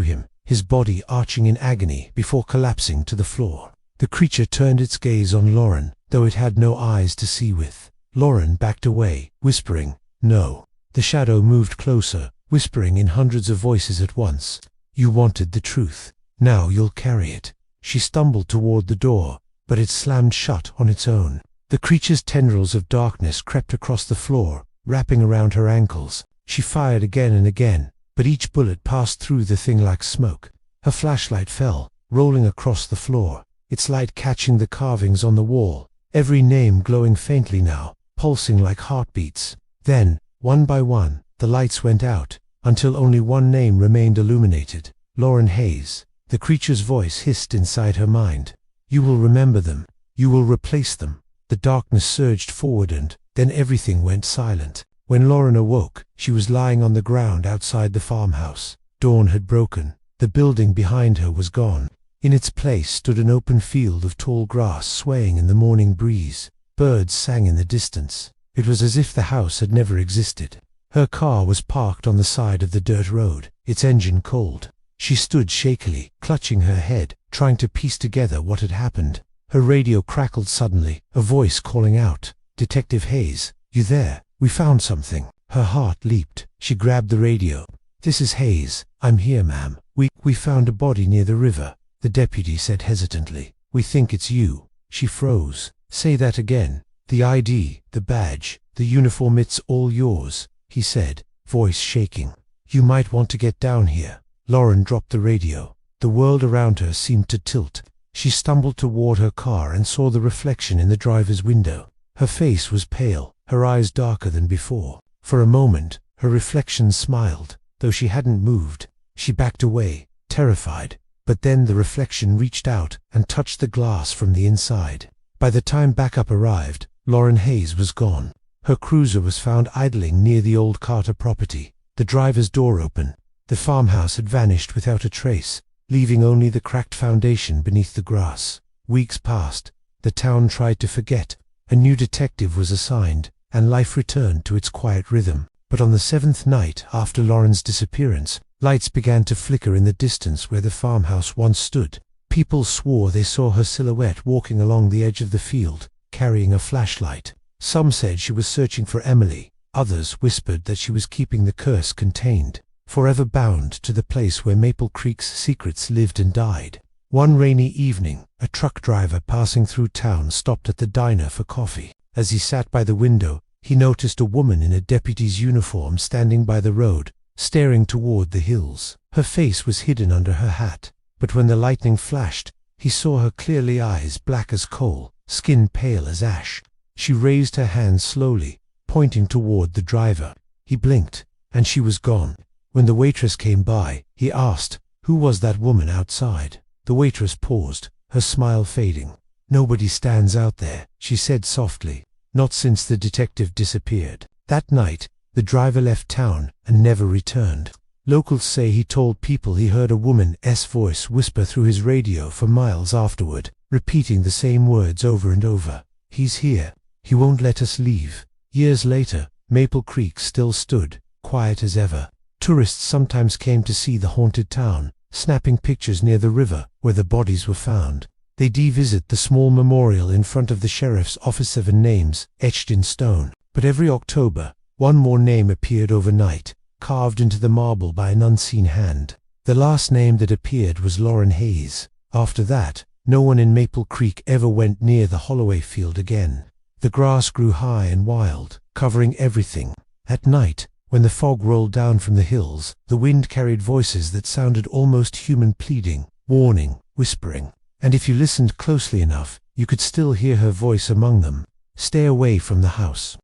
him, his body arching in agony before collapsing to the floor. The creature turned its gaze on Lauren, though it had no eyes to see with. Lauren backed away, whispering, "No." The shadow moved closer, whispering in hundreds of voices at once. "You wanted the truth. Now you'll carry it." She stumbled toward the door, but it slammed shut on its own. The creature's tendrils of darkness crept across the floor, wrapping around her ankles. She fired again and again, but each bullet passed through the thing like smoke. Her flashlight fell, rolling across the floor, its light catching the carvings on the wall, every name glowing faintly now, pulsing like heartbeats. Then, one by one, the lights went out, until only one name remained illuminated: Lauren Hayes. The creature's voice hissed inside her mind. "You will remember them. You will replace them." The darkness surged forward and then everything went silent. When Lauren awoke, she was lying on the ground outside the farmhouse. Dawn had broken. The building behind her was gone. In its place stood an open field of tall grass swaying in the morning breeze. Birds sang in the distance. It was as if the house had never existed. Her car was parked on the side of the dirt road, its engine cold. She stood shakily, clutching her head, trying to piece together what had happened. Her radio crackled suddenly, a voice calling out, "Detective Hayes, you there? We found something." Her heart leaped. She grabbed the radio. "This is Hayes. I'm here, ma'am. We found a body near the river," the deputy said hesitantly. "We think it's you." She froze. "Say that again." "The ID, the badge, the uniform, it's all yours," he said, voice shaking. "You might want to get down here." Lauren dropped the radio. The world around her seemed to tilt. She stumbled toward her car and saw the reflection in the driver's window. Her face was pale, her eyes darker than before. For a moment, her reflection smiled, though she hadn't moved. She backed away, terrified, but then the reflection reached out and touched the glass from the inside. By the time backup arrived, Lauren Hayes was gone. Her cruiser was found idling near the old Carter property, the driver's door open. The farmhouse had vanished without a trace, leaving only the cracked foundation beneath the grass. Weeks passed. The town tried to forget. A new detective was assigned, and life returned to its quiet rhythm. But on the 7th night after Lauren's disappearance, lights began to flicker in the distance where the farmhouse once stood. People swore they saw her silhouette walking along the edge of the field, carrying a flashlight. Some said she was searching for Emily. Others whispered that she was keeping the curse contained, forever bound to the place where Maple Creek's secrets lived and died. One rainy evening, a truck driver passing through town stopped at the diner for coffee. As he sat by the window, he noticed a woman in a deputy's uniform standing by the road, staring toward the hills. Her face was hidden under her hat, but when the lightning flashed, he saw her clearly, eyes black as coal, skin pale as ash. She raised her hand slowly, pointing toward the driver. He blinked, and she was gone. When the waitress came by, he asked, "Who was that woman outside?" The waitress paused, her smile fading. "Nobody stands out there," she said softly. "Not since the detective disappeared." That night, the driver left town and never returned. Locals say he told people he heard a woman's voice whisper through his radio for miles afterward, repeating the same words over and over. "He's here. He won't let us leave." Years later, Maple Creek still stood, quiet as ever. Tourists sometimes came to see the haunted town, snapping pictures near the river where the bodies were found. They'd visit the small memorial in front of the sheriff's office, 7 names etched in stone. But every October, one more name appeared overnight, carved into the marble by an unseen hand. The last name that appeared was Lauren Hayes. After that, no one in Maple Creek ever went near the Holloway field again. The grass grew high and wild, covering everything. At night, when the fog rolled down from the hills, the wind carried voices that sounded almost human, pleading, warning, whispering. And if you listened closely enough, you could still hear her voice among them. "Stay away from the house."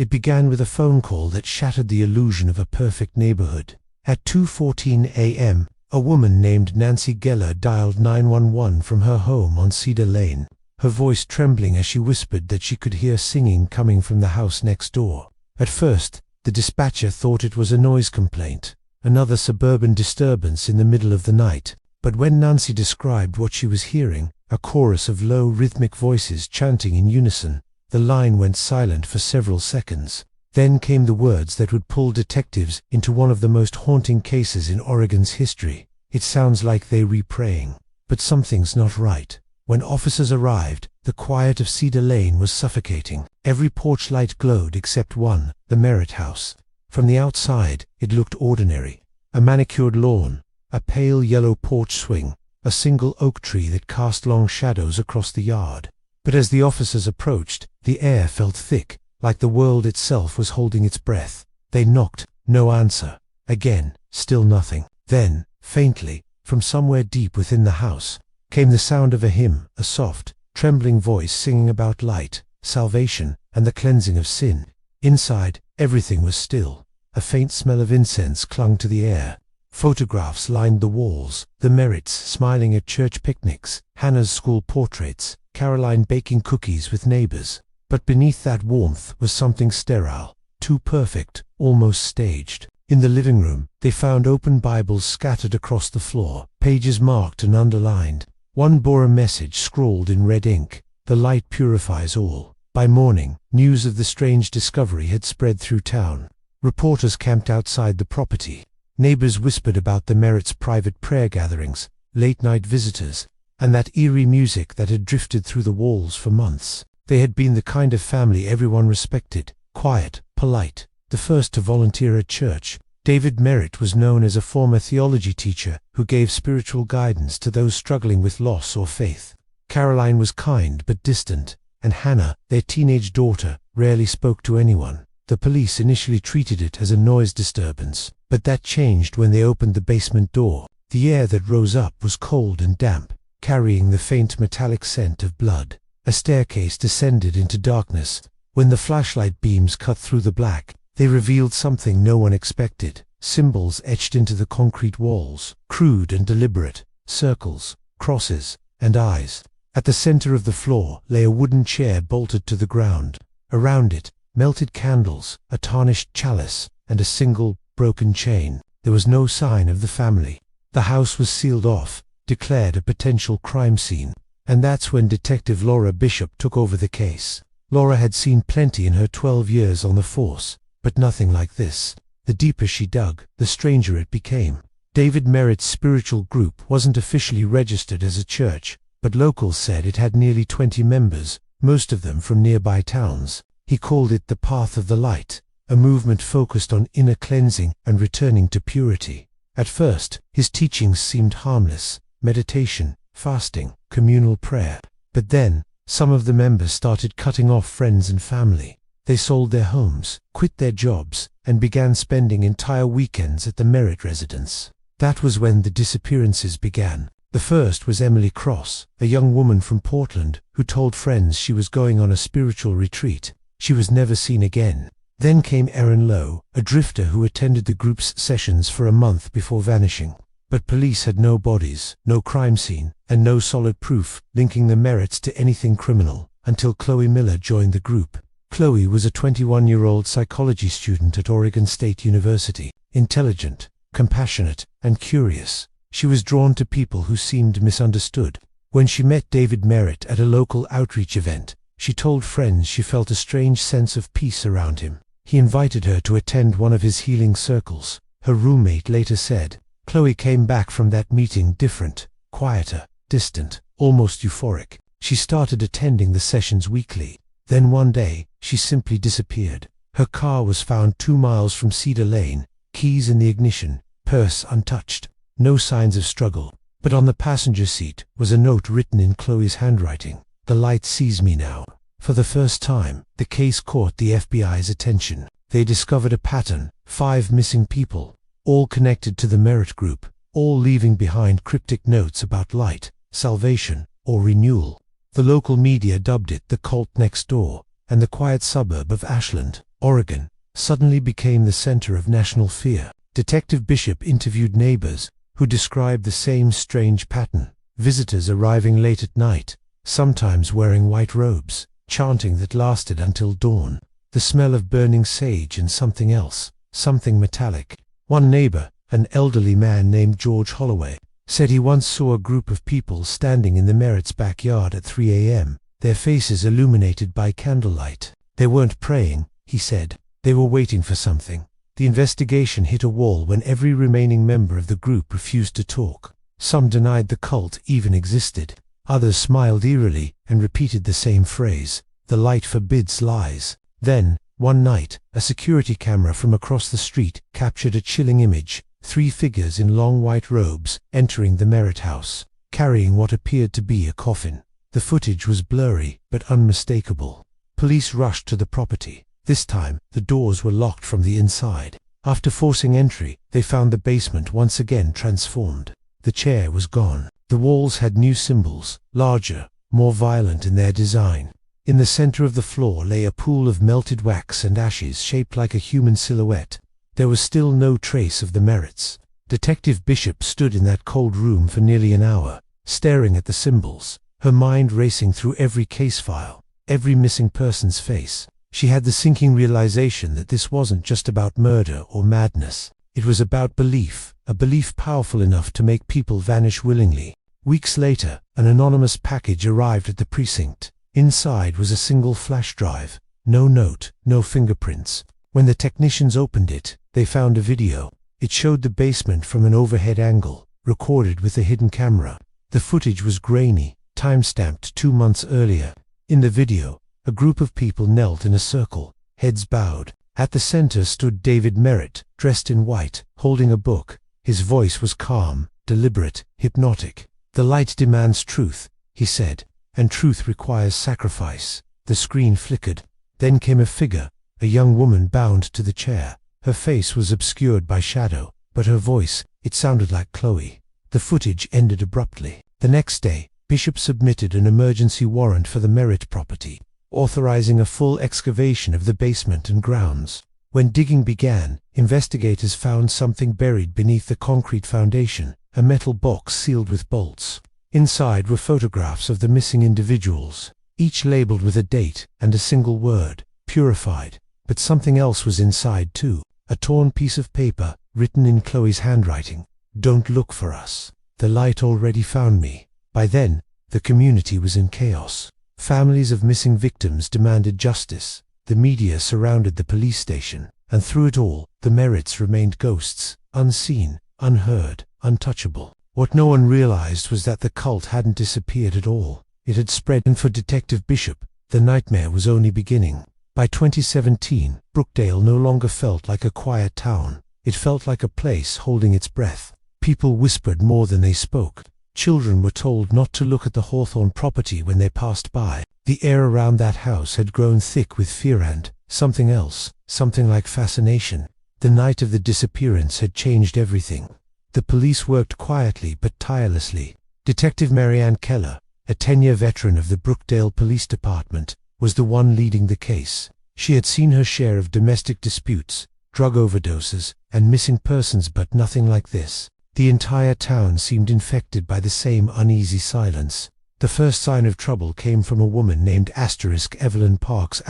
It began with a phone call that shattered the illusion of a perfect neighborhood. At 2:14 a.m., a woman named Nancy Geller dialed 911 from her home on Cedar Lane, her voice trembling as she whispered that she could hear singing coming from the house next door. At first, the dispatcher thought it was a noise complaint, another suburban disturbance in the middle of the night. But when Nancy described what she was hearing, a chorus of low, rhythmic voices chanting in unison, the line went silent for several seconds. Then came the words that would pull detectives into one of the most haunting cases in Oregon's history. "It sounds like they re-praying, but something's not right." When officers arrived, the quiet of Cedar Lane was suffocating. Every porch light glowed except one, the Merritt house. From the outside, it looked ordinary. A manicured lawn, a pale yellow porch swing, a single oak tree that cast long shadows across the yard. But as the officers approached, the air felt thick, like the world itself was holding its breath. They knocked, no answer. Again, still nothing. Then, faintly, from somewhere deep within the house, came the sound of a hymn, a soft, trembling voice singing about light, salvation, and the cleansing of sin. Inside, everything was still. A faint smell of incense clung to the air. Photographs lined the walls, the Merritts smiling at church picnics, Hannah's school portraits, Caroline baking cookies with neighbors. But beneath that warmth was something sterile, too perfect, almost staged. In the living room, they found open Bibles scattered across the floor, pages marked and underlined. One bore a message scrawled in red ink: "The light purifies all." By morning, news of the strange discovery had spread through town. Reporters camped outside the property. Neighbors whispered about the Merritts' private prayer gatherings, late-night visitors, and that eerie music that had drifted through the walls for months. They had been the kind of family everyone respected, quiet, polite, the first to volunteer at church. David Merritt was known as a former theology teacher who gave spiritual guidance to those struggling with loss or faith. Caroline was kind but distant, and Hannah, their teenage daughter, rarely spoke to anyone. The police initially treated it as a noise disturbance, but that changed when they opened the basement door. The air that rose up was cold and damp, carrying the faint metallic scent of blood. A staircase descended into darkness. When the flashlight beams cut through the black, they revealed something no one expected. Symbols etched into the concrete walls, crude and deliberate, circles, crosses, and eyes. At the center of the floor lay a wooden chair bolted to the ground. Around it, melted candles, a tarnished chalice, and a single, broken chain. There was no sign of the family. The house was sealed off, declared a potential crime scene. And that's when Detective Laura Bishop took over the case. Laura had seen plenty in her 12 years on the force, but nothing like this. The deeper she dug, the stranger it became. David Merritt's spiritual group wasn't officially registered as a church, but locals said it had nearly 20 members, most of them from nearby towns. He called it the Path of the Light, a movement focused on inner cleansing and returning to purity. At first, his teachings seemed harmless: meditation, fasting, communal prayer. But then, some of the members started cutting off friends and family. They sold their homes, quit their jobs, and began spending entire weekends at the Merritt residence. That was when the disappearances began. The first was Emily Cross, a young woman from Portland, who told friends she was going on a spiritual retreat. She was never seen again. Then came Erin Lowe, a drifter who attended the group's sessions for a month before vanishing. But police had no bodies, no crime scene, and no solid proof linking the Merritts to anything criminal, until Chloe Miller joined the group. Chloe was a 21-year-old psychology student at Oregon State University, intelligent, compassionate, and curious. She was drawn to people who seemed misunderstood. When she met David Merritt at a local outreach event, she told friends she felt a strange sense of peace around him. He invited her to attend one of his healing circles. Her roommate later said, "Chloe came back from that meeting different, quieter, distant, almost euphoric. She started attending the sessions weekly. Then one day, she simply disappeared. Her car was found 2 miles from Cedar Lane, keys in the ignition, purse untouched. No signs of struggle. But on the passenger seat was a note written in Chloe's handwriting: 'The light sees me now.'" For the first time, the case caught the FBI's attention. They discovered a pattern: 5 missing people, all connected to the Merritt group, all leaving behind cryptic notes about light, salvation, or renewal. The local media dubbed it the cult next door, and the quiet suburb of Ashland. Oregon, suddenly became the center of national fear. Detective Bishop interviewed neighbors, who described the same strange pattern. Visitors arriving late at night, sometimes wearing white robes, chanting that lasted until dawn. The smell of burning sage and something else, something metallic. One neighbor, an elderly man named George Holloway, said he once saw a group of people standing in the Merritt's backyard at 3 a.m., their faces illuminated by candlelight. They weren't praying, he said. They were waiting for something. The investigation hit a wall when every remaining member of the group refused to talk. Some denied the cult even existed. Others smiled eerily and repeated the same phrase, "The light forbids lies." Then, one night, a security camera from across the street captured a chilling image: 3 figures in long white robes entering the Merritt house, carrying what appeared to be a coffin. The footage was blurry but unmistakable. Police rushed to the property. This time, the doors were locked from the inside. After forcing entry, they found the basement once again transformed. The chair was gone. The walls had new symbols, larger, more violent in their design. In the center of the floor lay a pool of melted wax and ashes shaped like a human silhouette. There was still no trace of the Merritts. Detective Bishop stood in that cold room for nearly an hour, staring at the symbols, her mind racing through every case file, every missing person's face. She had the sinking realization that this wasn't just about murder or madness. It was about belief, a belief powerful enough to make people vanish willingly. Weeks later, an anonymous package arrived at the precinct. Inside was a single flash drive. No note, no fingerprints. When the technicians opened it, they found a video. It showed the basement from an overhead angle, recorded with a hidden camera. The footage was grainy, time-stamped 2 months earlier. In the video, a group of people knelt in a circle, heads bowed. At the center stood David Merritt, dressed in white, holding a book. His voice was calm, deliberate, hypnotic. "The light demands truth," he said, "and truth requires sacrifice." The screen flickered. Then came a figure, a young woman bound to the chair. Her face was obscured by shadow, but her voice, it sounded like Chloe. The footage ended abruptly. The next day, Bishop submitted an emergency warrant for the Merritt property, authorizing a full excavation of the basement and grounds. When digging began, investigators found something buried beneath the concrete foundation, a metal box sealed with bolts. Inside were photographs of the missing individuals, each labeled with a date and a single word: purified. But something else was inside too, a torn piece of paper, written in Chloe's handwriting: "Don't look for us. The light already found me." By then, the community was in chaos. Families of missing victims demanded justice. The media surrounded the police station, and through it all, the Merritts remained ghosts, unseen, unheard, untouchable. What no one realized was that the cult hadn't disappeared at all. It had spread, and for Detective Bishop, the nightmare was only beginning. By 2017, Brookdale no longer felt like a quiet town. It felt like a place holding its breath. People whispered more than they spoke. Children were told not to look at the Hawthorne property when they passed by. The air around that house had grown thick with fear and something else, something like fascination. The night of the disappearance had changed everything. The police worked quietly but tirelessly. Detective Marianne Keller, a 10-year veteran of the Brookdale Police Department, was the one leading the case. She had seen her share of domestic disputes, drug overdoses, and missing persons, but nothing like this. The entire town seemed infected by the same uneasy silence. The first sign of trouble came from a woman named Evelyn Parks,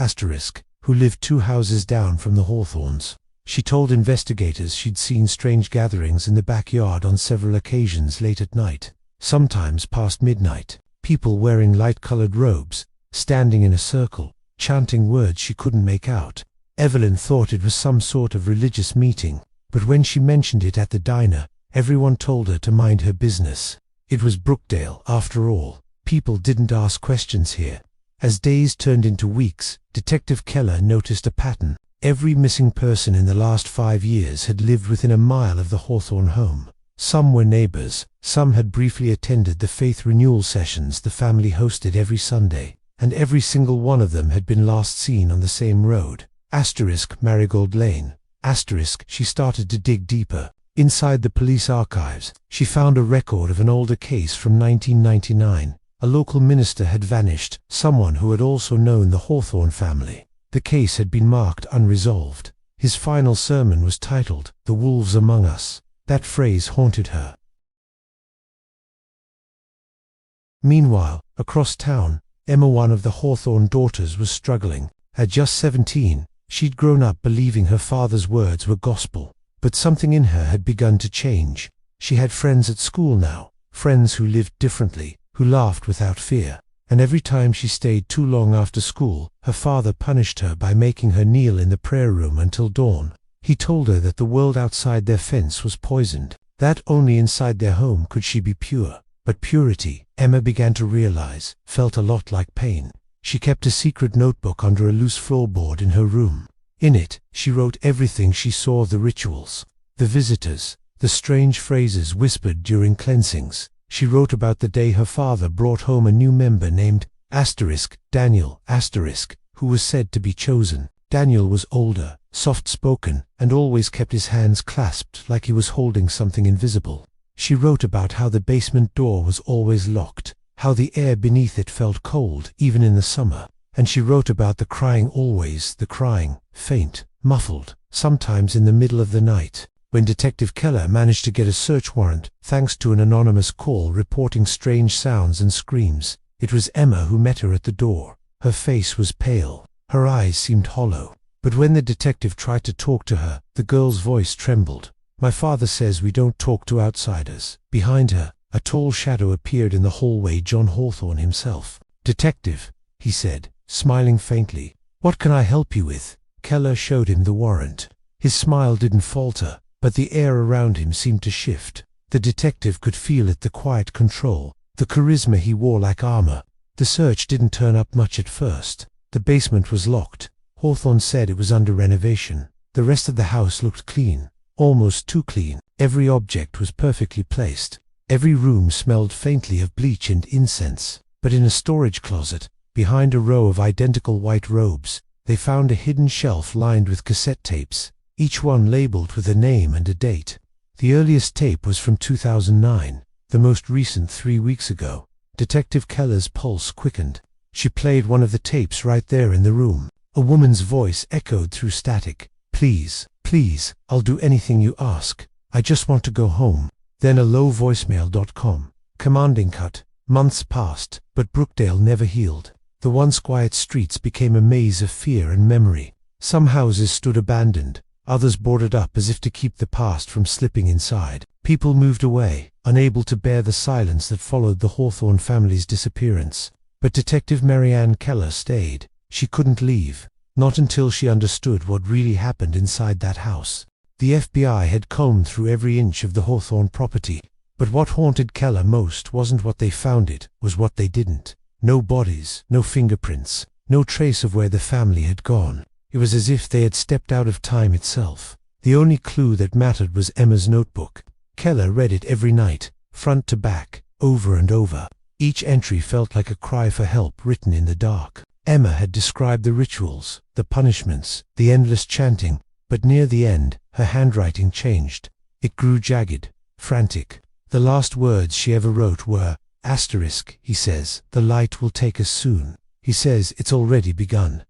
who lived 2 houses down from the Hawthorns. She told investigators she'd seen strange gatherings in the backyard on several occasions late at night, sometimes past midnight. People wearing light-colored robes, standing in a circle, chanting words she couldn't make out. Evelyn thought it was some sort of religious meeting, but when she mentioned it at the diner, everyone told her to mind her business. It was Brookdale, after all. People didn't ask questions here. As days turned into weeks, Detective Keller noticed a pattern. Every missing person in the last 5 years had lived within a mile of the Hawthorne home. Some were neighbors, some had briefly attended the faith renewal sessions the family hosted every Sunday, and every single one of them had been last seen on the same road, Marigold Lane. She started to dig deeper. Inside the police archives, she found a record of an older case from 1999. A local minister had vanished, someone who had also known the Hawthorne family. The case had been marked unresolved. His final sermon was titled, "The Wolves Among Us." That phrase haunted her. Meanwhile, across town, Emma, one of the Hawthorne daughters, was struggling. At just 17, she'd grown up believing her father's words were gospel. But something in her had begun to change. She had friends at school now, friends who lived differently, who laughed without fear. And every time she stayed too long after school, her father punished her by making her kneel in the prayer room until dawn. He told her that the world outside their fence was poisoned, that only inside their home could she be pure. But purity, Emma began to realize, felt a lot like pain. She kept a secret notebook under a loose floorboard in her room. In it, she wrote everything she saw of the rituals, the visitors, the strange phrases whispered during cleansings. She wrote about the day her father brought home a new member named Daniel, who was said to be chosen. Daniel was older, soft-spoken, and always kept his hands clasped like he was holding something invisible. She wrote about how the basement door was always locked, how the air beneath it felt cold even in the summer. And she wrote about the crying always, the crying, faint, muffled, sometimes in the middle of the night. When Detective Keller managed to get a search warrant, thanks to an anonymous call reporting strange sounds and screams, it was Emma who met her at the door. Her face was pale, her eyes seemed hollow. But when the detective tried to talk to her, the girl's voice trembled. "My father says we don't talk to outsiders." Behind her, a tall shadow appeared in the hallway, John Hawthorne himself. "Detective," he said, smiling faintly. "What can I help you with?" Keller showed him the warrant. His smile didn't falter, but the air around him seemed to shift. The detective could feel it, the quiet control, the charisma he wore like armor. The search didn't turn up much at first. The basement was locked. Hawthorne said it was under renovation. The rest of the house looked clean, almost too clean. Every object was perfectly placed. Every room smelled faintly of bleach and incense. But in a storage closet, behind a row of identical white robes, they found a hidden shelf lined with cassette tapes, each one labeled with a name and a date. The earliest tape was from 2009, the most recent 3 weeks ago. Detective Keller's pulse quickened. She played one of the tapes right there in the room. A woman's voice echoed through static. "Please, please, I'll do anything you ask. I just want to go home." Then a low voicemail.com. Commanding cut. Months passed, but Brookdale never healed. The once quiet streets became a maze of fear and memory. Some houses stood abandoned, others boarded up as if to keep the past from slipping inside. People moved away, unable to bear the silence that followed the Hawthorne family's disappearance. But Detective Marianne Keller stayed. She couldn't leave, not until she understood what really happened inside that house. The FBI had combed through every inch of the Hawthorne property. But what haunted Keller most wasn't what they found, it was what they didn't. No bodies, no fingerprints, no trace of where the family had gone. It was as if they had stepped out of time itself. The only clue that mattered was Emma's notebook. Keller read it every night, front to back, over and over. Each entry felt like a cry for help written in the dark. Emma had described the rituals, the punishments, the endless chanting, but near the end, her handwriting changed. It grew jagged, frantic. The last words she ever wrote were, "He says, the light will take us soon. He says it's already begun."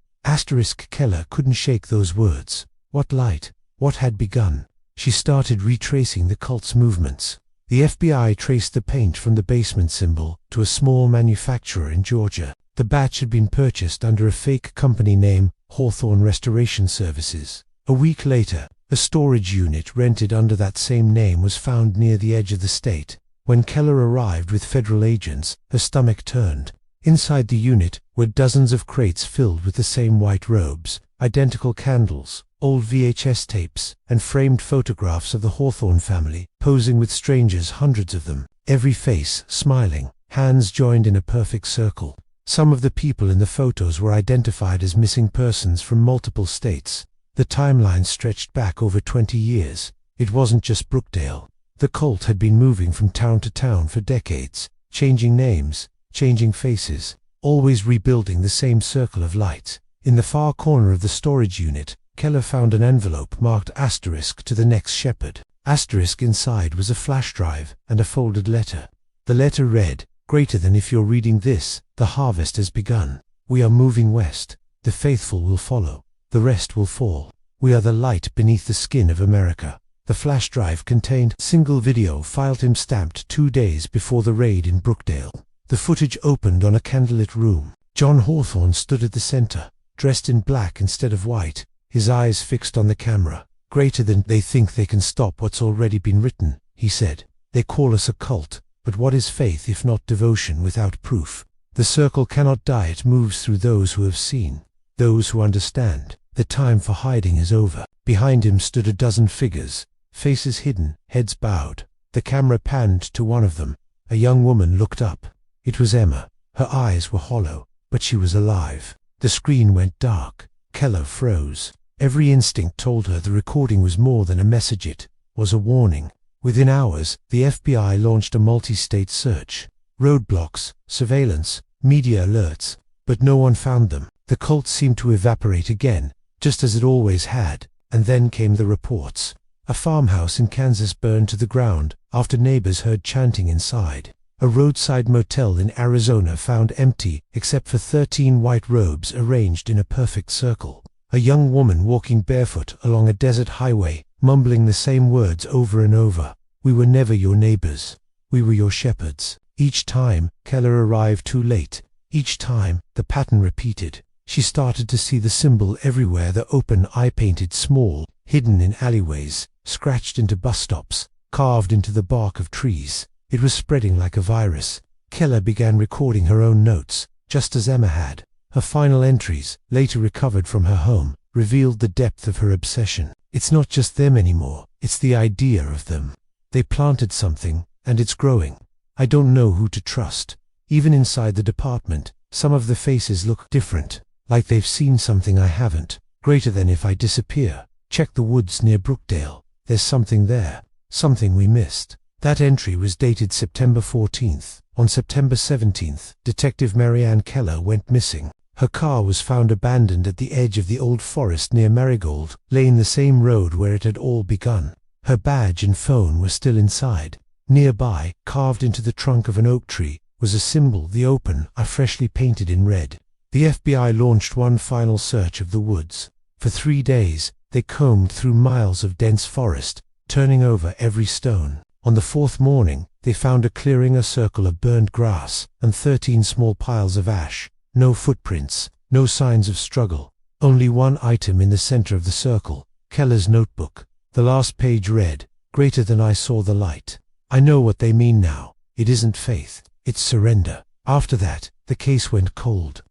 Keller couldn't shake those words. What light? What had begun? She started retracing the cult's movements. The FBI traced the paint from the basement symbol to a small manufacturer in Georgia. The batch had been purchased under a fake company name, Hawthorne Restoration Services. A week later, a storage unit rented under that same name was found near the edge of the state. When Keller arrived with federal agents, her stomach turned. Inside the unit were dozens of crates filled with the same white robes, identical candles, old VHS tapes, and framed photographs of the Hawthorne family, posing with strangers, hundreds of them, every face smiling, hands joined in a perfect circle. Some of the people in the photos were identified as missing persons from multiple states. The timeline stretched back over 20 years. It wasn't just Brookdale. The cult had been moving from town to town for decades, changing names, changing faces, always rebuilding the same circle of light. In the far corner of the storage unit, Keller found an envelope marked * to the next shepherd. Inside was a flash drive and a folded letter. The letter read, "Greater than if you're reading this, the harvest has begun. We are moving west. The faithful will follow. The rest will fall. We are the light beneath the skin of America. The flash drive contained single video file stamped 2 days before the raid in Brookdale. The footage opened on a candlelit room. John Hawthorne stood at the center, dressed in black instead of white, his eyes fixed on the camera. Greater than they think they can stop what's already been written, he said. They call us a cult, but what is faith if not devotion without proof? The circle cannot die, it moves through those who have seen, those who understand. The time for hiding is over. Behind him stood a dozen figures, faces hidden, heads bowed. The camera panned to one of them. A young woman looked up. It was Emma. Her eyes were hollow, but she was alive. The screen went dark. Keller froze. Every instinct told her the recording was more than a message, it was a warning. Within hours, the FBI launched a multi-state search. Roadblocks, surveillance, media alerts, but no one found them. The cult seemed to evaporate again, just as it always had, and then came the reports. A farmhouse in Kansas burned to the ground after neighbors heard chanting inside. A roadside motel in Arizona found empty except for 13 white robes arranged in a perfect circle. A young woman walking barefoot along a desert highway, mumbling the same words over and over. We were never your neighbors. We were your shepherds. Each time, Keller arrived too late. Each time, the pattern repeated. She started to see the symbol everywhere, the open eye painted small, hidden in alleyways, scratched into bus stops, carved into the bark of trees. It was spreading like a virus. Keller began recording her own notes, just as Emma had. Her final entries, later recovered from her home, revealed the depth of her obsession. It's not just them anymore, it's the idea of them. They planted something, and it's growing. I don't know who to trust. Even inside the department, some of the faces look different, like they've seen something I haven't. Greater than if I disappear. Check the woods near Brookdale. There's something there, something we missed. That entry was dated September 14th. On September 17th, Detective Marianne Keller went missing. Her car was found abandoned at the edge of the old forest near Marigold Lane, the same road where it had all begun. Her badge and phone were still inside. Nearby, carved into the trunk of an oak tree, was a symbol, the open eye, freshly painted in red. The FBI launched one final search of the woods. For 3 days, they combed through miles of dense forest, turning over every stone. On the 4th morning, they found a clearing, a circle of burned grass, and 13 small piles of ash. No footprints, no signs of struggle. Only one item in the center of the circle, Keller's notebook. The last page read, "Greater than I saw the light." I know what they mean now. It isn't faith, it's surrender. After that, the case went cold.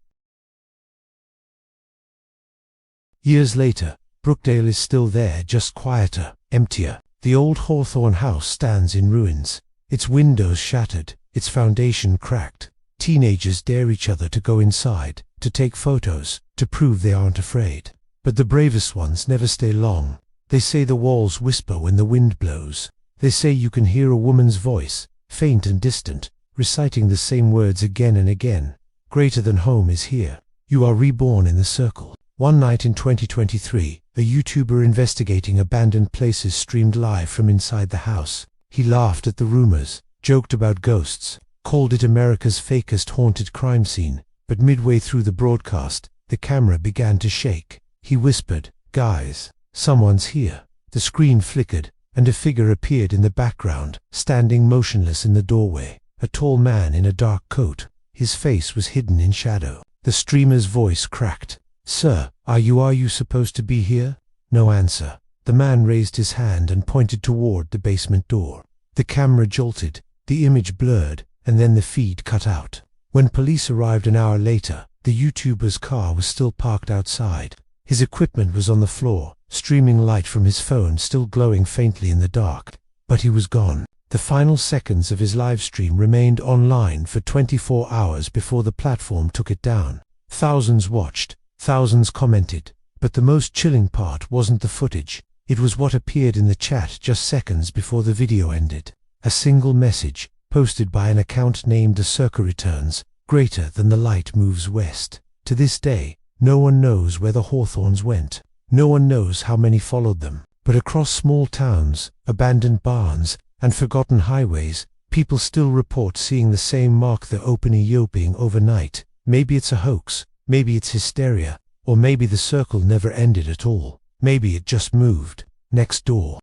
Years later, Brookdale is still there, just quieter, emptier. The old Hawthorne house stands in ruins, its windows shattered, its foundation cracked. Teenagers dare each other to go inside, to take photos, to prove they aren't afraid. But the bravest ones never stay long. They say the walls whisper when the wind blows. They say you can hear a woman's voice, faint and distant, reciting the same words again and again. Greater than home is here. You are reborn in the circle. One night in 2023, a YouTuber investigating abandoned places streamed live from inside the house. He laughed at the rumors, joked about ghosts, called it America's fakest haunted crime scene. But midway through the broadcast, the camera began to shake. He whispered, "Guys, someone's here." The screen flickered, and a figure appeared in the background, standing motionless in the doorway. A tall man in a dark coat. His face was hidden in shadow. The streamer's voice cracked. "Sir, are you supposed to be here?" No answer. The man raised his hand and pointed toward the basement door. The camera jolted, the image blurred, and then the feed cut out. When police arrived an hour later, the YouTuber's car was still parked outside. His equipment was on the floor, streaming light from his phone still glowing faintly in the dark. But he was gone. The final seconds of his live stream remained online for 24 hours before the platform took it down. Thousands watched, thousands commented. But the most chilling part wasn't the footage. It was what appeared in the chat just seconds before the video ended. A single message, posted by an account named The Circle Returns, "Greater than the light moves west." To this day, no one knows where the Hawthorns went. No one knows how many followed them. But across small towns, abandoned barns, and forgotten highways, people still report seeing the same mark, the open eye overnight. Maybe it's a hoax, maybe it's hysteria, Or maybe the circle never ended at all. Maybe it just moved. Next door.